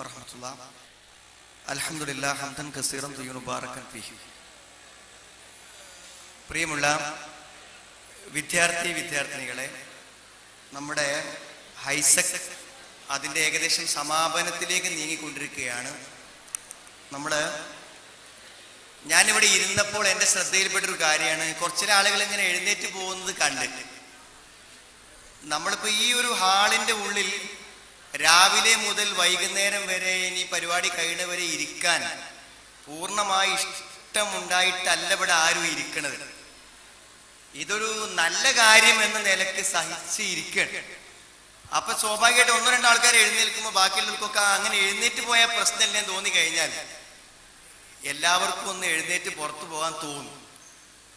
വറഹ്മത്തുള്ളാഹി. അൽഹംദുലില്ലാഹ് ഹംദൻ കസീറൻ തയ്യിബൻ മുബാറകൻ ഫീഹി. പ്രിയമുള്ള വിദ്യാർത്ഥിനികളെ, നമ്മുടെ ഹൈസെക് അതിൻ്റെ ഏകദേശം സമാപനത്തിലേക്ക് നീങ്ങിക്കൊണ്ടിരിക്കുകയാണ്. ഞാനിവിടെ ഇരുന്നപ്പോൾ എൻ്റെ ശ്രദ്ധയിൽപ്പെട്ടൊരു കാര്യമാണ്, കുറച്ചില ആളുകൾ ഇങ്ങനെ എഴുന്നേറ്റ് പോകുന്നത് കണ്ടിട്ട്. നമ്മളിപ്പോൾ ഈ ഒരു ഹാളിൻ്റെ ഉള്ളിൽ രാവിലെ മുതൽ വൈകുന്നേരം വരെ ഇനി പരിപാടി കഴിയുന്നവരെ ഇരിക്കാൻ പൂർണ്ണമായി ഇഷ്ടമുണ്ടായിട്ടല്ല ഇവിടെ ആരും ഇരിക്കണത്. ഇതൊരു നല്ല കാര്യം എന്ന നിലക്ക് സഹിച്ച് ഇരിക്കണം. അപ്പൊ സ്വാഭാവികമായിട്ട് ഒന്നോ രണ്ടോ ആൾക്കാർ എഴുന്നേൽക്കുമ്പോൾ ബാക്കിയുള്ളവർക്കൊക്കെ അങ്ങനെ എഴുന്നേറ്റ് പോയ പ്രശ്നമല്ലേ തോന്നി കഴിഞ്ഞാൽ എല്ലാവർക്കും ഒന്ന് എഴുന്നേറ്റ് പുറത്തു പോകാൻ തോന്നും.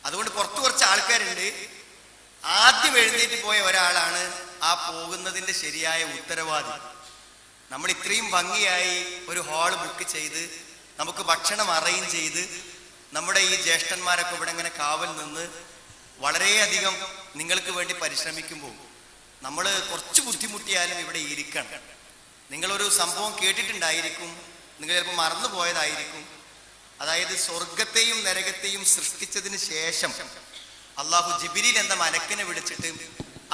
അതുകൊണ്ട് പുറത്ത് കുറച്ച് ആൾക്കാരുണ്ട്. ആദ്യം എഴുന്നേറ്റ് പോയ ഒരാളാണ് ആ പോകുന്നതിന്റെ ശരിയായ ഉത്തരവാദി. നമ്മൾ ഇത്രയും ഭംഗിയായി ഒരു ഹാള് ബുക്ക് ചെയ്ത് നമുക്ക് ഭക്ഷണം അറേഞ്ച് ചെയ്ത് നമ്മുടെ ഈ ജ്യേഷ്ഠന്മാരൊക്കെ ഇവിടെ ഇങ്ങനെ കാവൽ നിന്ന് വളരെയധികം നിങ്ങൾക്ക് വേണ്ടി പരിശ്രമിക്കുമ്പോൾ നമ്മൾ കുറച്ച് ബുദ്ധിമുട്ടിയാലും ഇവിടെ ഇരിക്കണം. നിങ്ങളൊരു സംഭവം കേട്ടിട്ടുണ്ടായിരിക്കും, നിങ്ങൾ ചിലപ്പോൾ മറന്നു പോയതായിരിക്കും. അതായത് സ്വർഗത്തെയും നരകത്തെയും സൃഷ്ടിച്ചതിന് ശേഷം അള്ളാഹു ജിബ്രീൽ എന്ന മലക്കിനെ വിളിച്ചിട്ട്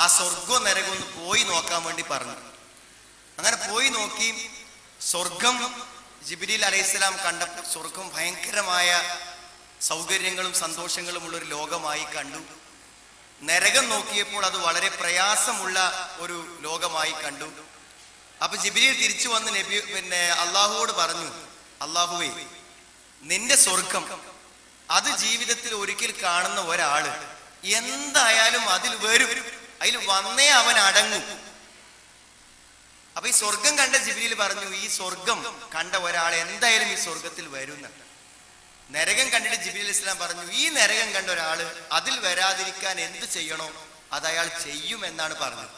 ആ സ്വർഗവും നരകവും ഒന്ന് പോയി നോക്കാൻ വേണ്ടി പറഞ്ഞു. അങ്ങനെ പോയി നോക്കി സ്വർഗം ജിബ്രീൽ അലൈഹിസ്സലാം കണ്ടപ്പോൾ സ്വർഗം ഭയങ്കരമായ സൗകര്യങ്ങളും സന്തോഷങ്ങളും ഉള്ളൊരു ലോകമായി കണ്ടു. നരകം നോക്കിയപ്പോൾ അത് വളരെ പ്രയാസമുള്ള ഒരു ലോകമായി കണ്ടു. അപ്പൊ ജിബ്രീൽ തിരിച്ചു വന്ന് അള്ളാഹുവോട് പറഞ്ഞു, അള്ളാഹുവേ, നിന്റെ സ്വർഗം അത് ജീവിതത്തിൽ ഒരിക്കൽ കാണുന്ന ഒരാള് എന്തായാലും അതിൽ വരും, അതിൽ വന്നേ അവൻ അടങ്ങും. അപ്പൊ ഈ സ്വർഗം കണ്ട ജിബ്രീൽ പറഞ്ഞു, ഈ സ്വർഗം കണ്ട ഒരാൾ എന്തായാലും ഈ സ്വർഗത്തിൽ വരും. നരകം കണ്ടിട്ട് ജിബ്രീൽ അലൈഹി സ്വലാം പറഞ്ഞു, ഈ നരകം കണ്ട ഒരാള് അതിൽ വരാതിരിക്കാൻ എന്ത് ചെയ്യണോ അത് അയാൾ ചെയ്യുമെന്നാണ് പറഞ്ഞത്.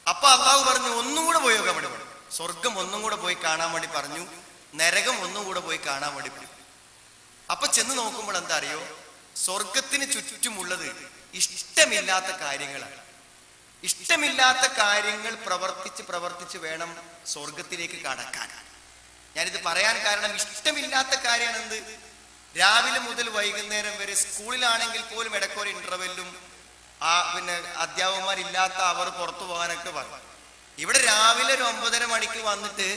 അപ്പൊ അള്ളാഹു പറഞ്ഞു, ഒന്നും കൂടെ പോയി നോക്കാൻ വേണ്ടി പറഞ്ഞു. സ്വർഗം ഒന്നും കൂടെ പോയി കാണാൻ വേണ്ടി പറഞ്ഞു, നരകം ഒന്നും കൂടെ പോയി കാണാൻ വേണ്ടി പറഞ്ഞു. അപ്പൊ ചെന്ന് നോക്കുമ്പോൾ എന്താ അറിയോ, സ്വർഗത്തിന് ചുറ്റുമുള്ളത് ഇഷ്ടമില്ലാത്ത കാര്യങ്ങളാണ്. ഇഷ്ടമില്ലാത്ത കാര്യങ്ങൾ പ്രവർത്തിച്ച് വേണം സ്വർഗത്തിലേക്ക് കടക്കാൻ. ഞാനിത് പറയാൻ കാരണം, ഇഷ്ടമില്ലാത്ത കാര്യമാണ് എന്ത്? രാവിലെ മുതൽ വൈകുന്നേരം വരെ സ്കൂളിലാണെങ്കിൽ പോലും ഇടയ്ക്കൊരു ഇന്റർവെല്ലും അധ്യാപകന്മാരില്ലാത്ത അവർ പുറത്തു പോകാനൊക്കെ പറഞ്ഞു. ഇവിടെ രാവിലെ ഒരു 9:30 മണിക്ക് വന്നിട്ട്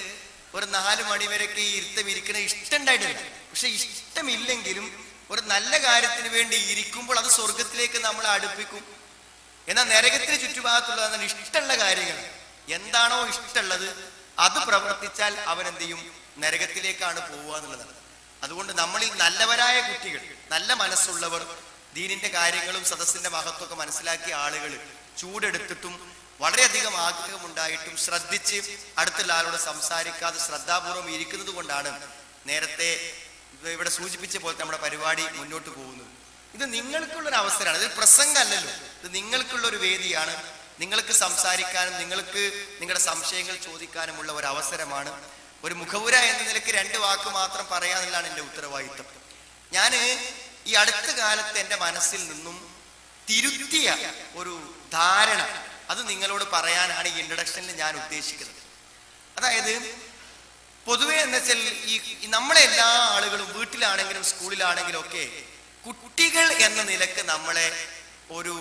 ഒരു 4 മണി വരെയൊക്കെ ഈ ഇരുത്തം ഇരിക്കണ ഇഷ്ടം ഉണ്ടായിട്ടില്ല. പക്ഷെ ഇഷ്ടമില്ലെങ്കിലും ഒരു നല്ല കാര്യത്തിന് വേണ്ടി ഇരിക്കുമ്പോൾ അത് സ്വർഗത്തിലേക്ക് നമ്മളെ അടുപ്പിക്കും. എന്നാൽ നരകത്തിന് ചുറ്റുഭാഗത്തുള്ള ഇഷ്ടമുള്ള കാര്യങ്ങൾ എന്താണോ ഇഷ്ടമുള്ളത് അത് പ്രവർത്തിച്ചാൽ അവൻ എന്ത് ചെയ്യും? നരകത്തിലേക്കാണ് പോവുക എന്നുള്ളതാണ്. അതുകൊണ്ട് നമ്മളിൽ നല്ലവരായ കുട്ടികൾ, നല്ല മനസ്സുള്ളവർ, ദീനിന്റെ കാര്യങ്ങളും സദസ്സിന്റെ മഹത്വമൊക്കെ മനസ്സിലാക്കിയ ആളുകൾ ചൂടെടുത്തിട്ടും വളരെയധികം ആഗ്രഹമുണ്ടായിട്ടും ശ്രദ്ധിച്ച് അടുത്തുള്ള ആളോട് സംസാരിക്കാതെ ശ്രദ്ധാപൂർവം ഇരിക്കുന്നത് കൊണ്ടാണ് നേരത്തെ ഇവിടെ സൂചിപ്പിച്ച പോലെ നമ്മുടെ പരിപാടി മുന്നോട്ട് പോകുന്നത്. ഇത് നിങ്ങൾക്കുള്ളൊരു അവസരമാണ്, ഇത് പ്രസംഗമല്ലല്ലോ, ഇത് നിങ്ങൾക്കുള്ളൊരു വേദിയാണ്. നിങ്ങൾക്ക് സംസാരിക്കാനും നിങ്ങൾക്ക് നിങ്ങളുടെ സംശയങ്ങൾ ചോദിക്കാനുമുള്ള ഒരു അവസരമാണ്. ഒരു മുഖവുര എന്ന നിലയ്ക്ക് 2 വാക്ക് മാത്രം പറയാന്നുള്ളതാണ് എൻ്റെ ഉത്തരവാദിത്വം. ഞാൻ ഈ അടുത്ത കാലത്ത് എൻ്റെ മനസ്സിൽ നിന്നും തിരുത്തിയ ഒരു ധാരണ അത് നിങ്ങളോട് പറയാനാണ് ഈ ഇൻട്രൊഡക്ഷനിൽ ഞാൻ ഉദ്ദേശിക്കുന്നത്. അതായത് പൊതുവെ എന്ന് വെച്ചാൽ ഈ നമ്മളെ എല്ലാ ആളുകളും വീട്ടിലാണെങ്കിലും സ്കൂളിലാണെങ്കിലും ഒക്കെ കുട്ടികൾ എന്ന നിലക്ക് നമ്മളെ ഒരു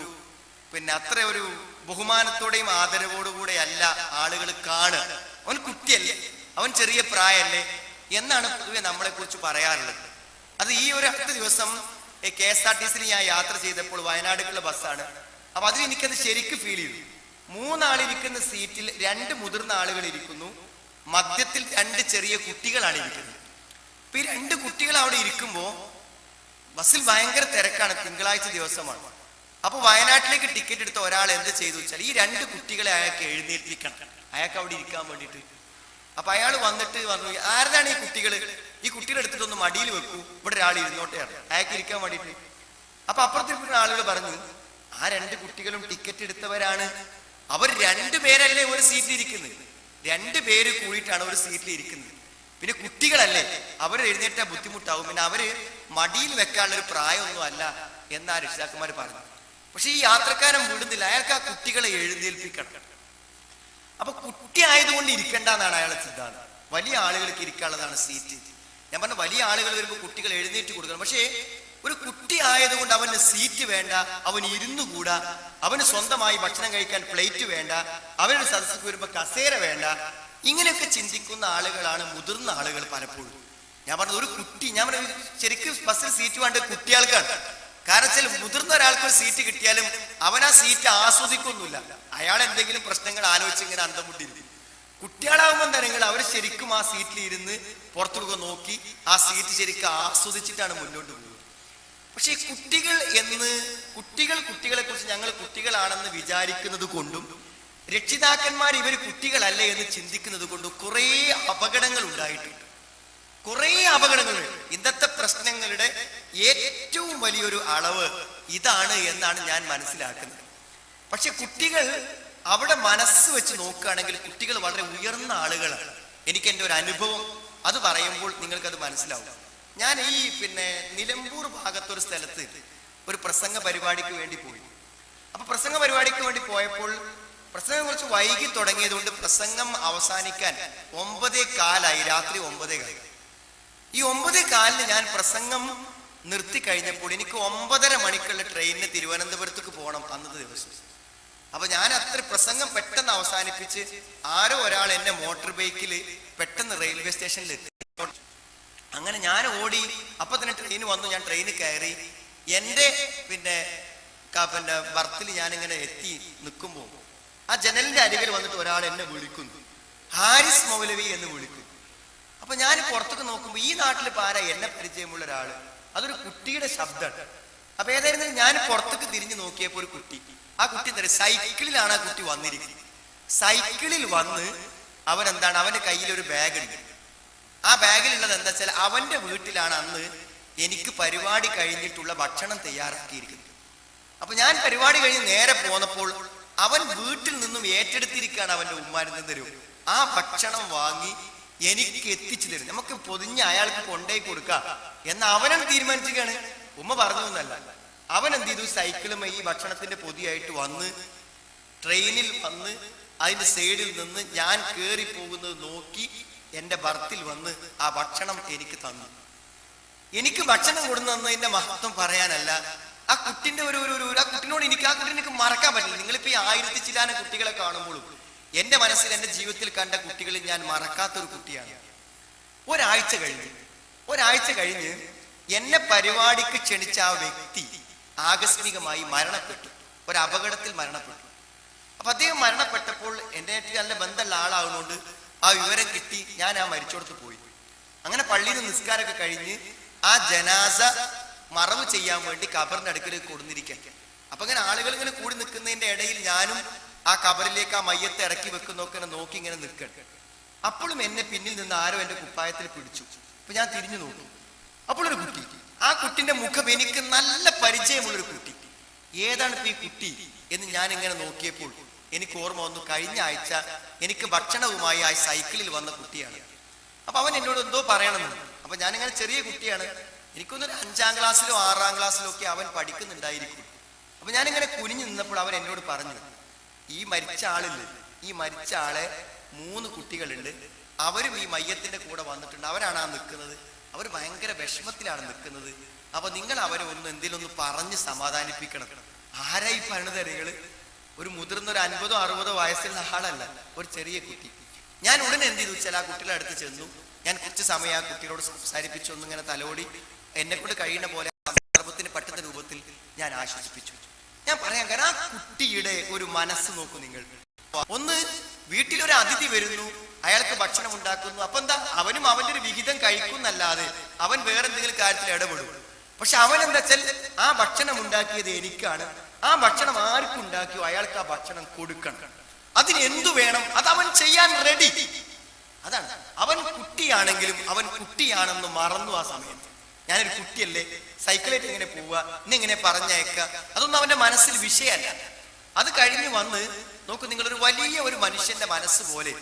അത്ര ഒരു ബഹുമാനത്തോടെയും ആദരവോടുകൂടെ അല്ല ആളുകൾ കാണുക. അവൻ കുട്ടിയല്ലേ, അവൻ ചെറിയ പ്രായമല്ലേ എന്നാണ് പൊതുവെ നമ്മളെ കുറിച്ച് പറയാറുള്ളത്. അത് ഈ ഒരു അടുത്ത ദിവസം KSRTC ഞാൻ യാത്ര ചെയ്തപ്പോൾ വയനാടുള്ള ബസ്സാണ്. അപ്പൊ അതിൽ എനിക്കത് ശരിക്കും ഫീൽ ചെയ്തു. 3 ആളിരിക്കുന്ന സീറ്റിൽ 2 മുതിർന്ന ആളുകൾ ഇരിക്കുന്നു, മധ്യത്തിൽ 2 ചെറിയ കുട്ടികളാണ് ഇരിക്കുന്നത്. അപ്പൊ ഈ 2 കുട്ടികൾ അവിടെ ഇരിക്കുമ്പോ ബസ്സിൽ ഭയങ്കര തിരക്കാണ്, തിങ്കളാഴ്ച ദിവസമാണ്. അപ്പൊ വയനാട്ടിലേക്ക് ടിക്കറ്റ് എടുത്ത ഒരാൾ എന്ത് ചെയ്തു വെച്ചാൽ ഈ 2 കുട്ടികളെ അയാൾക്ക് എഴുന്നേൽപ്പിക്കണം, അയാൾക്ക് അവിടെ ഇരിക്കാൻ വേണ്ടിയിട്ട്. അപ്പൊ അയാൾ വന്നിട്ട് പറഞ്ഞു, ആരതാണ് ഈ കുട്ടികൾ? ഈ കുട്ടികളെ എടുത്തിട്ടൊന്ന് മടിയിൽ വെക്കൂ, ഇവിടെ ഒരാൾ ഇരുന്നോട്ടെ, അയാൾക്ക് ഇരിക്കാൻ വേണ്ടിയിട്ട്. അപ്പൊ അപ്പുറത്തിരിക്കുന്ന ആളുകൾ പറഞ്ഞു, ആ 2 കുട്ടികളും ടിക്കറ്റ് എടുത്തവരാണ്, അവർ 2 പേരല്ലേ ഒരു സീറ്റിൽ ഇരിക്കുന്നത്, 2 പേര് കൂടിയിട്ടാണ് ഒരു സീറ്റിൽ ഇരിക്കുന്നത്. പിന്നെ കുട്ടികളല്ലേ, അവർ എഴുന്നേറ്റാ ബുദ്ധിമുട്ടാവും, പിന്നെ അവര് മടിയിൽ വെക്കാനുള്ള ഒരു പ്രായമൊന്നും അല്ല എന്നാ രക്ഷിതാക്കന്മാർ പറഞ്ഞു. പക്ഷെ ഈ യാത്രക്കാരൻ വിടുന്നില്ല, അയാൾക്ക് ആ കുട്ടികളെ എഴുന്നേൽപ്പിക്കണം. അപ്പൊ കുട്ടി ആയതുകൊണ്ട് ഇരിക്കണ്ടെന്നാണ് അയാളെ സിദ്ധാന്തം. വലിയ ആളുകൾക്ക് ഇരിക്കാനുള്ളതാണ് സീറ്റ്. ഞാൻ പറഞ്ഞ വലിയ ആളുകൾ വരുമ്പോൾ കുട്ടികൾ എഴുന്നേറ്റ് കൊടുക്കണം. പക്ഷേ ഒരു കുട്ടി ആയതുകൊണ്ട് അവന് സീറ്റ് വേണ്ട, അവന് ഇരുന്നുകൂടാ, അവന് സ്വന്തമായി ഭക്ഷണം കഴിക്കാൻ പ്ലേറ്റ് വേണ്ട, അവനൊരു സദസ്സിൽ വരുമ്പോൾ കസേര വേണ്ട. ഇങ്ങനെയൊക്കെ ചിന്തിക്കുന്ന ആളുകളാണ് മുതിർന്ന ആളുകൾ പലപ്പോഴും. ഞാൻ പറഞ്ഞത് ഒരു കുട്ടി, ഞാൻ പറഞ്ഞ ശരിക്കും ബസ്സിൽ സീറ്റ് വേണ്ട കുട്ടികൾക്കാണ്. കാരണം വെച്ചാൽ മുതിർന്ന ഒരാൾക്ക് ഒരു സീറ്റ് കിട്ടിയാലും അവൻ ആ സീറ്റ് ആസ്വദിക്കൊന്നുമില്ല. അയാൾ എന്തെങ്കിലും പ്രശ്നങ്ങൾ ആലോചിച്ച് ഇങ്ങനെ അന്തം മുട്ടിയിരിക്കും. കുട്ടികളാകുമ്പോൾ എന്താണെങ്കിൽ അവർ ശരിക്കും ആ സീറ്റിൽ ഇരുന്ന് പുറത്തുക നോക്കി ആ സീറ്റ് ശരിക്കും ആസ്വദിച്ചിട്ടാണ് മുന്നോട്ട് പോകുന്നത്. പക്ഷെ കുട്ടികളെ കുറിച്ച് ഞങ്ങൾ കുട്ടികളാണെന്ന് വിചാരിക്കുന്നത് കൊണ്ടും രക്ഷിതാക്കന്മാർ ഇവർ കുട്ടികളല്ലേ എന്ന് ചിന്തിക്കുന്നത് കൊണ്ടും കുറേ അപകടങ്ങൾ ഉണ്ടായിട്ടുണ്ട്. കുറേ അപകടങ്ങൾ. ഇന്നത്തെ പ്രശ്നങ്ങളുടെ ഏറ്റവും വലിയൊരു അളവ് ഇതാണ് എന്നാണ് ഞാൻ മനസ്സിലാക്കുന്നത്. പക്ഷെ കുട്ടികൾ അവിടെ മനസ്സ് വെച്ച് നോക്കുകയാണെങ്കിൽ കുട്ടികൾ വളരെ ഉയർന്ന ആളുകളാണ്. എനിക്ക് എൻ്റെ ഒരു അനുഭവം അത് പറയുമ്പോൾ നിങ്ങൾക്കത് മനസ്സിലാവും. ഞാൻ ഈ നിലമ്പൂർ ഭാഗത്തൊരു സ്ഥലത്ത് ഒരു പ്രസംഗ പരിപാടിക്ക് വേണ്ടി പോയി. അപ്പൊ പ്രസംഗ പരിപാടിക്ക് വേണ്ടി പോയപ്പോൾ പ്രസംഗം കുറച്ച് വൈകി തുടങ്ങിയതുകൊണ്ട് പ്രസംഗം അവസാനിക്കാൻ 9:15 രാത്രി 9:15. ഈ 9:15 ഞാൻ പ്രസംഗം നിർത്തി കഴിഞ്ഞപ്പോൾ എനിക്ക് 9:30 മണിക്കുള്ള ട്രെയിനിന് തിരുവനന്തപുരത്തേക്ക് പോകണം അന്നത്തെ ദിവസം. അപ്പൊ ഞാൻ അത്ര പ്രസംഗം പെട്ടെന്ന് അവസാനിപ്പിച്ച് ആരോ ഒരാൾ എന്നെ മോട്ടോർ ബൈക്കിൽ പെട്ടെന്ന് റെയിൽവേ സ്റ്റേഷനിൽ എത്തി. അങ്ങനെ ഞാൻ ഓടി. അപ്പൊ തന്നെ ട്രെയിൻ വന്നു. ഞാൻ ട്രെയിനിൽ കയറി. എൻ്റെ ബർത്തിൽ ഞാനിങ്ങനെ എത്തി നിൽക്കുമ്പോൾ ആ ജനലിന്റെ അരികിൽ വന്നിട്ട് ഒരാൾ എന്നെ വിളിക്കുന്നു, ഹാരിസ് മൗലവി എന്ന് വിളിക്കുന്നു. അപ്പൊ ഞാൻ പുറത്തേക്ക് നോക്കുമ്പോൾ ഈ നാട്ടിൽ പാരാ എന്നെ പരിചയമുള്ള ഒരാള്, അതൊരു കുട്ടിയുടെ ശബ്ദമാണ്. അപ്പൊ ഏതായിരുന്നാലും ഞാൻ പുറത്തേക്ക് തിരിഞ്ഞു നോക്കിയപ്പോൾ ഒരു കുട്ടി, ആ കുട്ടി എന്താ സൈക്കിളിലാണ് ആ കുട്ടി വന്നിരിക്കുന്നത്. സൈക്കിളിൽ വന്ന് അവൻ എന്താണ്, അവന്റെ കയ്യിൽ ഒരു ബാഗ് ഉണ്ട്. ആ ബാഗിലുള്ളത് എന്താ വെച്ചാൽ അവന്റെ വീട്ടിലാണ് അന്ന് എനിക്ക് പരിപാടി കഴിഞ്ഞിട്ടുള്ള ഭക്ഷണം തയ്യാറാക്കിയിരിക്കുന്നത്. അപ്പൊ ഞാൻ പരിപാടി കഴിഞ്ഞ് നേരെ പോന്നപ്പോൾ അവൻ വീട്ടിൽ നിന്നും ഏറ്റെടുത്തിരിക്കുകയാണ് അവന്റെ ഉമ്മാരിൽ നിന്ന് തരും ആ ഭക്ഷണം വാങ്ങി എനിക്ക് എത്തിച്ചു തരും. നമുക്ക് പൊതിഞ്ഞ് അയാൾക്ക് കൊണ്ടുപോയി കൊടുക്കാം എന്ന് അവനും തീരുമാനിച്ചിരിക്കുകയാണ്. ഉമ്മ പറഞ്ഞൊന്നല്ല. അവൻ എന്ത് ചെയ്തു, സൈക്കിളും ഈ ഭക്ഷണത്തിന്റെ പൊതിയായിട്ട് വന്ന് ട്രെയിനിൽ വന്ന് അതിന്റെ സൈഡിൽ നിന്ന് ഞാൻ കേറി പോകുന്നത് നോക്കി എന്റെ ബർത്തിൽ വന്ന് ആ ഭക്ഷണം എനിക്ക് തന്നു. എനിക്ക് ഭക്ഷണം കൊടുന്നതിന്റെ മഹത്വം പറയാനല്ല, ആ കുട്ടിന്റെ ആ കുട്ടിനോട് എനിക്ക് മറക്കാൻ പറ്റില്ല. നിങ്ങളിപ്പോ ഈ 1000 ചില്ലാനം കുട്ടികളെ കാണുമ്പോഴും എന്റെ മനസ്സിൽ എന്റെ ജീവിതത്തിൽ കണ്ട കുട്ടികളിൽ ഞാൻ മറക്കാത്തൊരു കുട്ടിയാണ്. ഒരാഴ്ച കഴിഞ്ഞ് എന്നെ പരിപാടിക്ക് ക്ഷണിച്ച ആ വ്യക്തി ആകസ്മികമായി മരണപ്പെട്ടു. ഒരു അപകടത്തിൽ മരണപ്പെട്ടു. അപ്പൊ അദ്ദേഹം മരണപ്പെട്ടപ്പോൾ എന്റെ നല്ല ബന്ധമുള്ള ആളാവുന്നതുകൊണ്ട് ആ വിവരം കിട്ടി. ഞാൻ ആ മരിച്ചോടത്ത് പോയി. അങ്ങനെ പള്ളിയിൽ നിസ്കാരമൊക്കെ കഴിഞ്ഞ് ആ ജനാസ മറവ് ചെയ്യാൻ വേണ്ടി കബറിന്റെ അടുക്കലേക്ക് കൊടുന്നിരിക്കാൻ. അപ്പൊ ഇങ്ങനെ ആളുകൾ ഇങ്ങനെ കൂടി നിൽക്കുന്നതിന്റെ ഇടയിൽ ഞാനും ആ കബറിലേക്ക് ആ മയ്യത്തെ ഇറക്കി വെക്കുന്നൊക്കെ നോക്കി ഇങ്ങനെ നിൽക്കണം. അപ്പോഴും എന്നെ പിന്നിൽ നിന്ന് ആരോ എന്റെ കുപ്പായത്തിൽ പിടിച്ചു. അപ്പൊ ഞാൻ തിരിഞ്ഞു നോക്കി. അപ്പോൾ ഒരു കുട്ടി, ആ കുട്ടിന്റെ മുഖം എനിക്ക് നല്ല പരിചയമുള്ളൊരു കുട്ടി. ഏതാണ് ഇപ്പൊ ഈ കുട്ടി എന്ന് ഞാൻ ഇങ്ങനെ നോക്കിയപ്പോൾ എനിക്ക് ഓർമ്മ വന്നു, കഴിഞ്ഞ ആഴ്ച എനിക്ക് ഭക്ഷണവുമായി ആ സൈക്കിളിൽ വന്ന കുട്ടിയാണ്. അപ്പൊ അവൻ എന്നോട് എന്തോ പറയണമെന്ന്. അപ്പൊ ഞാനിങ്ങനെ ചെറിയ കുട്ടിയാണ്, എനിക്കൊന്നൊരു 5ാം ക്ലാസ്സിലോ 6ാം ക്ലാസ്സിലോ ഒക്കെ അവൻ പഠിക്കുന്നുണ്ടായിരിക്കും. അപ്പൊ ഞാനിങ്ങനെ കുനിഞ്ഞു നിന്നപ്പോൾ അവൻ എന്നോട് പറഞ്ഞു, ഈ മരിച്ച ആളെ 3 കുട്ടികളുണ്ട്, അവരും ഈ മയ്യത്തിന്റെ കൂടെ വന്നിട്ടുണ്ട്, അവരാണ് ആ നിൽക്കുന്നത്, അവർ ഭയങ്കര വിഷമത്തിലാണ് നിൽക്കുന്നത്. അപ്പൊ നിങ്ങൾ അവരെ എന്തെങ്കിലും പറഞ്ഞ് സമാധാനിപ്പിക്കണം. ആരായി പറഞ്ഞതറികള്? ഒരു മുതിർന്ന ഒരു 50 or 60 വയസ്സുള്ള ആളല്ല, ഒരു ചെറിയ കുട്ടി. ഞാൻ ഉടനെ എന്ത് ചെയ്തു വെച്ചാൽ ആ കുട്ടികളെ അടുത്ത് ചെന്നു. ഞാൻ കുറച്ച് സമയം ആ കുട്ടികളോട് സംസാരിപ്പിച്ചു, ഒന്നിങ്ങനെ തലോടി എന്നെ കൊണ്ട് കഴിയുന്ന പോലെ സന്ദർഭത്തിന് പറ്റുന്ന രൂപത്തിൽ ഞാൻ ആശ്വസിപ്പിച്ചു. ഞാൻ പറയാം, കാരണം ആ കുട്ടിയുടെ ഒരു മനസ്സ് നോക്കൂ നിങ്ങൾ. ഒന്ന്, വീട്ടിലൊരു അതിഥി വരുന്നു, അയാൾക്ക് ഭക്ഷണം ഉണ്ടാക്കുന്നു. അപ്പൊ എന്താ, അവനും അവന്റെ ഒരു വിഹിതം കഴിക്കുന്നല്ലാതെ അവൻ വേറെ എന്തെങ്കിലും കാര്യത്തിൽ ഇടപെടും. പക്ഷെ അവൻ എന്താ വെച്ചാൽ ആ ഭക്ഷണം ഉണ്ടാക്കിയത് എനിക്കാണ്, ആ ഭക്ഷണം ആർക്കുണ്ടാക്കിയോ അയാൾക്ക് ആ ഭക്ഷണം കൊടുക്കണം. അതിന് എന്തു വേണം അത് അവൻ ചെയ്യാൻ റെഡി. അതാണ് അവൻ. കുട്ടിയാണെങ്കിലും അവൻ കുട്ടിയാണെന്ന് മറന്നു ആ സമയത്ത്. ഞാനൊരു കുട്ടിയല്ലേ, സൈക്കിളായിട്ട് ഇങ്ങനെ പോവുക, ഇന്നിങ്ങനെ പറഞ്ഞയക്കുക, അതൊന്നും അവന്റെ മനസ്സിൽ വിഷയമല്ല. അത് കഴിഞ്ഞ് വന്ന് നോക്കൂ നിങ്ങൾ, ഒരു വലിയ ഒരു മനുഷ്യന്റെ മനസ്സ് പോലെ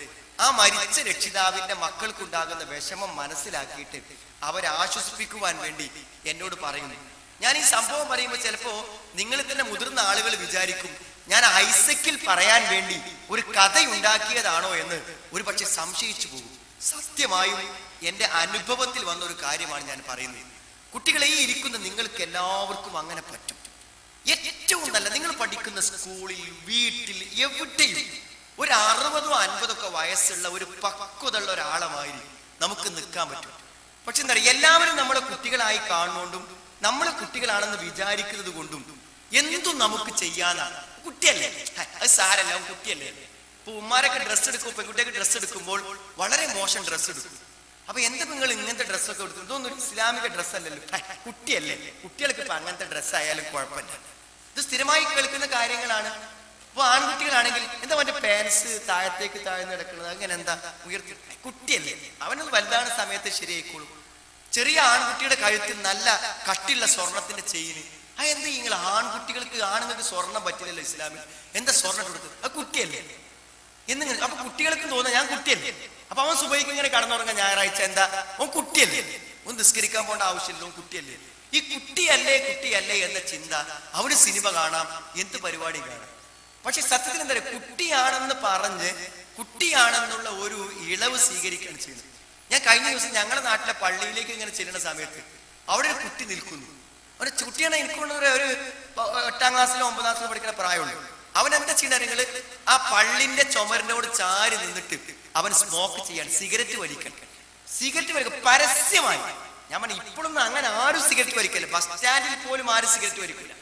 ആ മരിച്ച രക്ഷിതാവിന്റെ മക്കൾക്കുണ്ടാകുന്ന വിഷമം മനസ്സിലാക്കിയിട്ട് അവരെ ആശ്വസിപ്പിക്കുവാൻ വേണ്ടി എന്നോട് പറയുന്നു. ഞാൻ ഈ സംഭവം പറയുമ്പോൾ ചിലപ്പോ നിങ്ങൾ തന്നെ മുതിർന്ന ആളുകൾ വിചാരിക്കും ഞാൻ ഐസക്കിൽ പറയാൻ വേണ്ടി ഒരു കഥ ഉണ്ടാക്കിയതാണോ എന്ന് ഒരു പക്ഷെ സംശയിച്ചു പോകും. സത്യമായും എൻ്റെ അനുഭവത്തിൽ വന്ന ഒരു കാര്യമാണ് ഞാൻ പറയുന്നത്. കുട്ടികളെ, ഈ ഇരിക്കുന്ന നിങ്ങൾക്ക് എല്ലാവർക്കും അങ്ങനെ പറ്റും. ഏറ്റവും നല്ല നിങ്ങൾ പഠിക്കുന്ന സ്കൂളിൽ, വീട്ടിൽ, എവിടെയും ഒരു 60 or 50 വയസ്സുള്ള ഒരു പക്വതയുള്ള ഒരാളമായി നമുക്ക് നിൽക്കാൻ പറ്റും. പക്ഷെ എന്താ പറയുക, എല്ലാവരും നമ്മളെ കുട്ടികളായി കാണുകൊണ്ടും നമ്മളെ കുട്ടികളാണെന്ന് വിചാരിക്കുന്നത് കൊണ്ടും എന്തും നമുക്ക് ചെയ്യാനാണ്. കുട്ടിയല്ലേ, അത് സാരല്ല, കുട്ടിയല്ലേ. ഇപ്പൊ ഉമ്മാരൊക്കെ ഡ്രസ്സ് എടുക്കും, പെൺകുട്ടിയൊക്കെ ഡ്രസ്സ് എടുക്കുമ്പോൾ വളരെ മോശം ഡ്രസ്സ് എടുക്കും. അപ്പൊ എന്താ നിങ്ങൾ ഇങ്ങനത്തെ ഡ്രസ്സൊക്കെ എടുക്കും? ഇതൊന്നും ഒരു ഇസ്ലാമിക ഡ്രസ്സല്ലല്ലോ, കുട്ടിയല്ലേ. കുട്ടികൾക്ക് ഇപ്പൊ അങ്ങനത്തെ ഡ്രസ്സായാലും കുഴപ്പമില്ല. ഇത് സ്ഥിരമായി കേൾക്കുന്ന കാര്യങ്ങളാണ്. അപ്പൊ ആൺകുട്ടികളാണെങ്കിൽ എന്താ മറ്റേ പാൻസ് താഴത്തേക്ക് താഴ്ന്ന് കിടക്കുന്നത്, അങ്ങനെ എന്താ ഉയർത്തി, കുട്ടിയല്ലേ, അവനൊന്ന് വലുതാണ് സമയത്ത് ശരിയായിക്കോളും. ചെറിയ ആൺകുട്ടിയുടെ കഴുത്തിൽ നല്ല കട്ടിയുള്ള സ്വർണത്തിന്റെ ചെയിന്, ആ എന്താ നിങ്ങൾ ആൺകുട്ടികൾക്ക്, ആണുങ്ങൾക്ക് സ്വർണം പറ്റില്ലല്ലോ ഇസ്ലാമിൽ, എന്താ സ്വർണ്ണം കൊടുത്തത്, അത് കുട്ടിയല്ലേ എന്നിങ്ങനെ. അപ്പൊ കുട്ടികൾക്കും തോന്നുക ഞാൻ കുട്ടിയല്ലേ. അപ്പൊ അവൻ സുബൈക്ക് ഇങ്ങനെ കടന്നുറങ്ങാൻ ഞായറാഴ്ച, എന്താ അവൻ കുട്ടിയല്ലേ, ഒന്ന് നിസ്കരിക്കാൻ പോകേണ്ട ആവശ്യമില്ല, കുട്ടിയല്ലേ. ഈ കുട്ടിയല്ലേ കുട്ടിയല്ലേ എന്ന ചിന്ത, അവന് സിനിമ കാണാം, എന്ത് പരിപാടി കാണാം. പക്ഷെ സത്യത്തിൽ എന്താ പറയുക, കുട്ടിയാണെന്ന് പറഞ്ഞ് കുട്ടിയാണെന്നുള്ള ഒരു ഇളവ് സ്വീകരിക്കുകയാണ് ചെയ്യുന്നത്. ഞാൻ കഴിഞ്ഞ ദിവസം ഞങ്ങളുടെ നാട്ടിലെ പള്ളിയിലേക്ക് ഇങ്ങനെ ചെല്ലുന്ന സമയത്ത് അവിടെ ഒരു കുട്ടി നിൽക്കുന്നു. ഒരു കുട്ടിയാണ്, എനിക്കുള്ള ഒരു 8ാം ക്ലാസ്സിലോ 9ാം ക്ലാസ്സിലോ പഠിക്കുന്ന പ്രായമുള്ളൂ. അവൻ എന്താ ചെയ്യുന്ന നിങ്ങള്, ആ പള്ളിന്റെ ചുമരിനോട് ചാരി നിന്നിട്ട് അവൻ സ്മോക്ക് ചെയ്യാൻ, സിഗരറ്റ് വലിക്കണം. സിഗരറ്റ് വലിക്കുക പരസ്യമായി. ഞാൻ പറഞ്ഞു, ഇപ്പോഴൊന്നും അങ്ങനെ ആരും സിഗരറ്റ് വലിക്കില്ല. ബസ് സ്റ്റാൻഡിൽ പോലും ആരും സിഗരറ്റ് വലിക്കില്ല.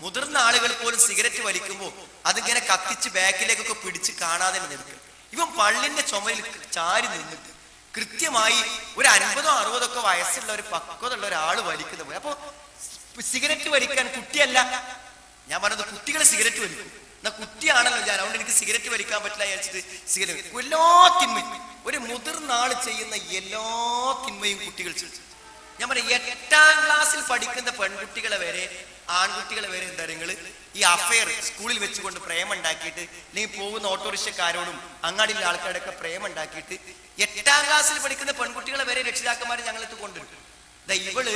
മുതിർന്ന ആളുകൾ പോലും സിഗരറ്റ് വലിക്കുമ്പോൾ അതിങ്ങനെ കത്തിച്ച് ബാക്കിലേക്കൊക്കെ പിടിച്ച് കാണാതെ നിൽക്കും. ഇവൻ പള്ളിന്റെ ചുമരിൽ ചാരി നിന്നിട്ട് കൃത്യമായി ഒരു 50 or 60 വയസ്സുള്ള ഒരു പക്വതയുള്ള ഒരാൾ വലിക്കുന്ന പോലെ. അപ്പൊ സിഗരറ്റ് വലിക്കാൻ കുട്ടിയല്ല. ഞാൻ പറഞ്ഞത് കുട്ടികൾ സിഗരറ്റ് വലിക്കും, എന്നാ കുട്ടിയാണല്ലോ ഞാൻ, അതുകൊണ്ട് എനിക്ക് സിഗരറ്റ് വലിക്കാൻ പറ്റില്ല വിചാരിച്ചിട്ട് സിഗരറ്റ്. എല്ലാ തിന്മയും, ഒരു മുതിർന്ന ആള് ചെയ്യുന്ന എല്ലാ തിന്മയും കുട്ടികൾ ചെയ്യും. ഞാൻ പറയാം, 8ാം ക്ലാസ്സിൽ പഠിക്കുന്ന പെൺകുട്ടികളെ വരെ, ആൺകുട്ടികളെ വരെ എന്താ നിങ്ങൾ ഈ അഫയർ സ്കൂളിൽ വെച്ചുകൊണ്ട് പ്രേമം ഉണ്ടാക്കിയിട്ട്, അല്ലെങ്കിൽ പോകുന്ന ഓട്ടോറിക്ഷക്കാരോടും അങ്ങാടിയിലെ ആൾക്കാരൊക്കെ പ്രേമം ഉണ്ടാക്കിയിട്ട് 8ാം ക്ലാസ്സിൽ പഠിക്കുന്ന പെൺകുട്ടികളെ വരെ രക്ഷിതാക്കന്മാർ ഞങ്ങളെത്ത് കൊണ്ടുവരും. ഇവള്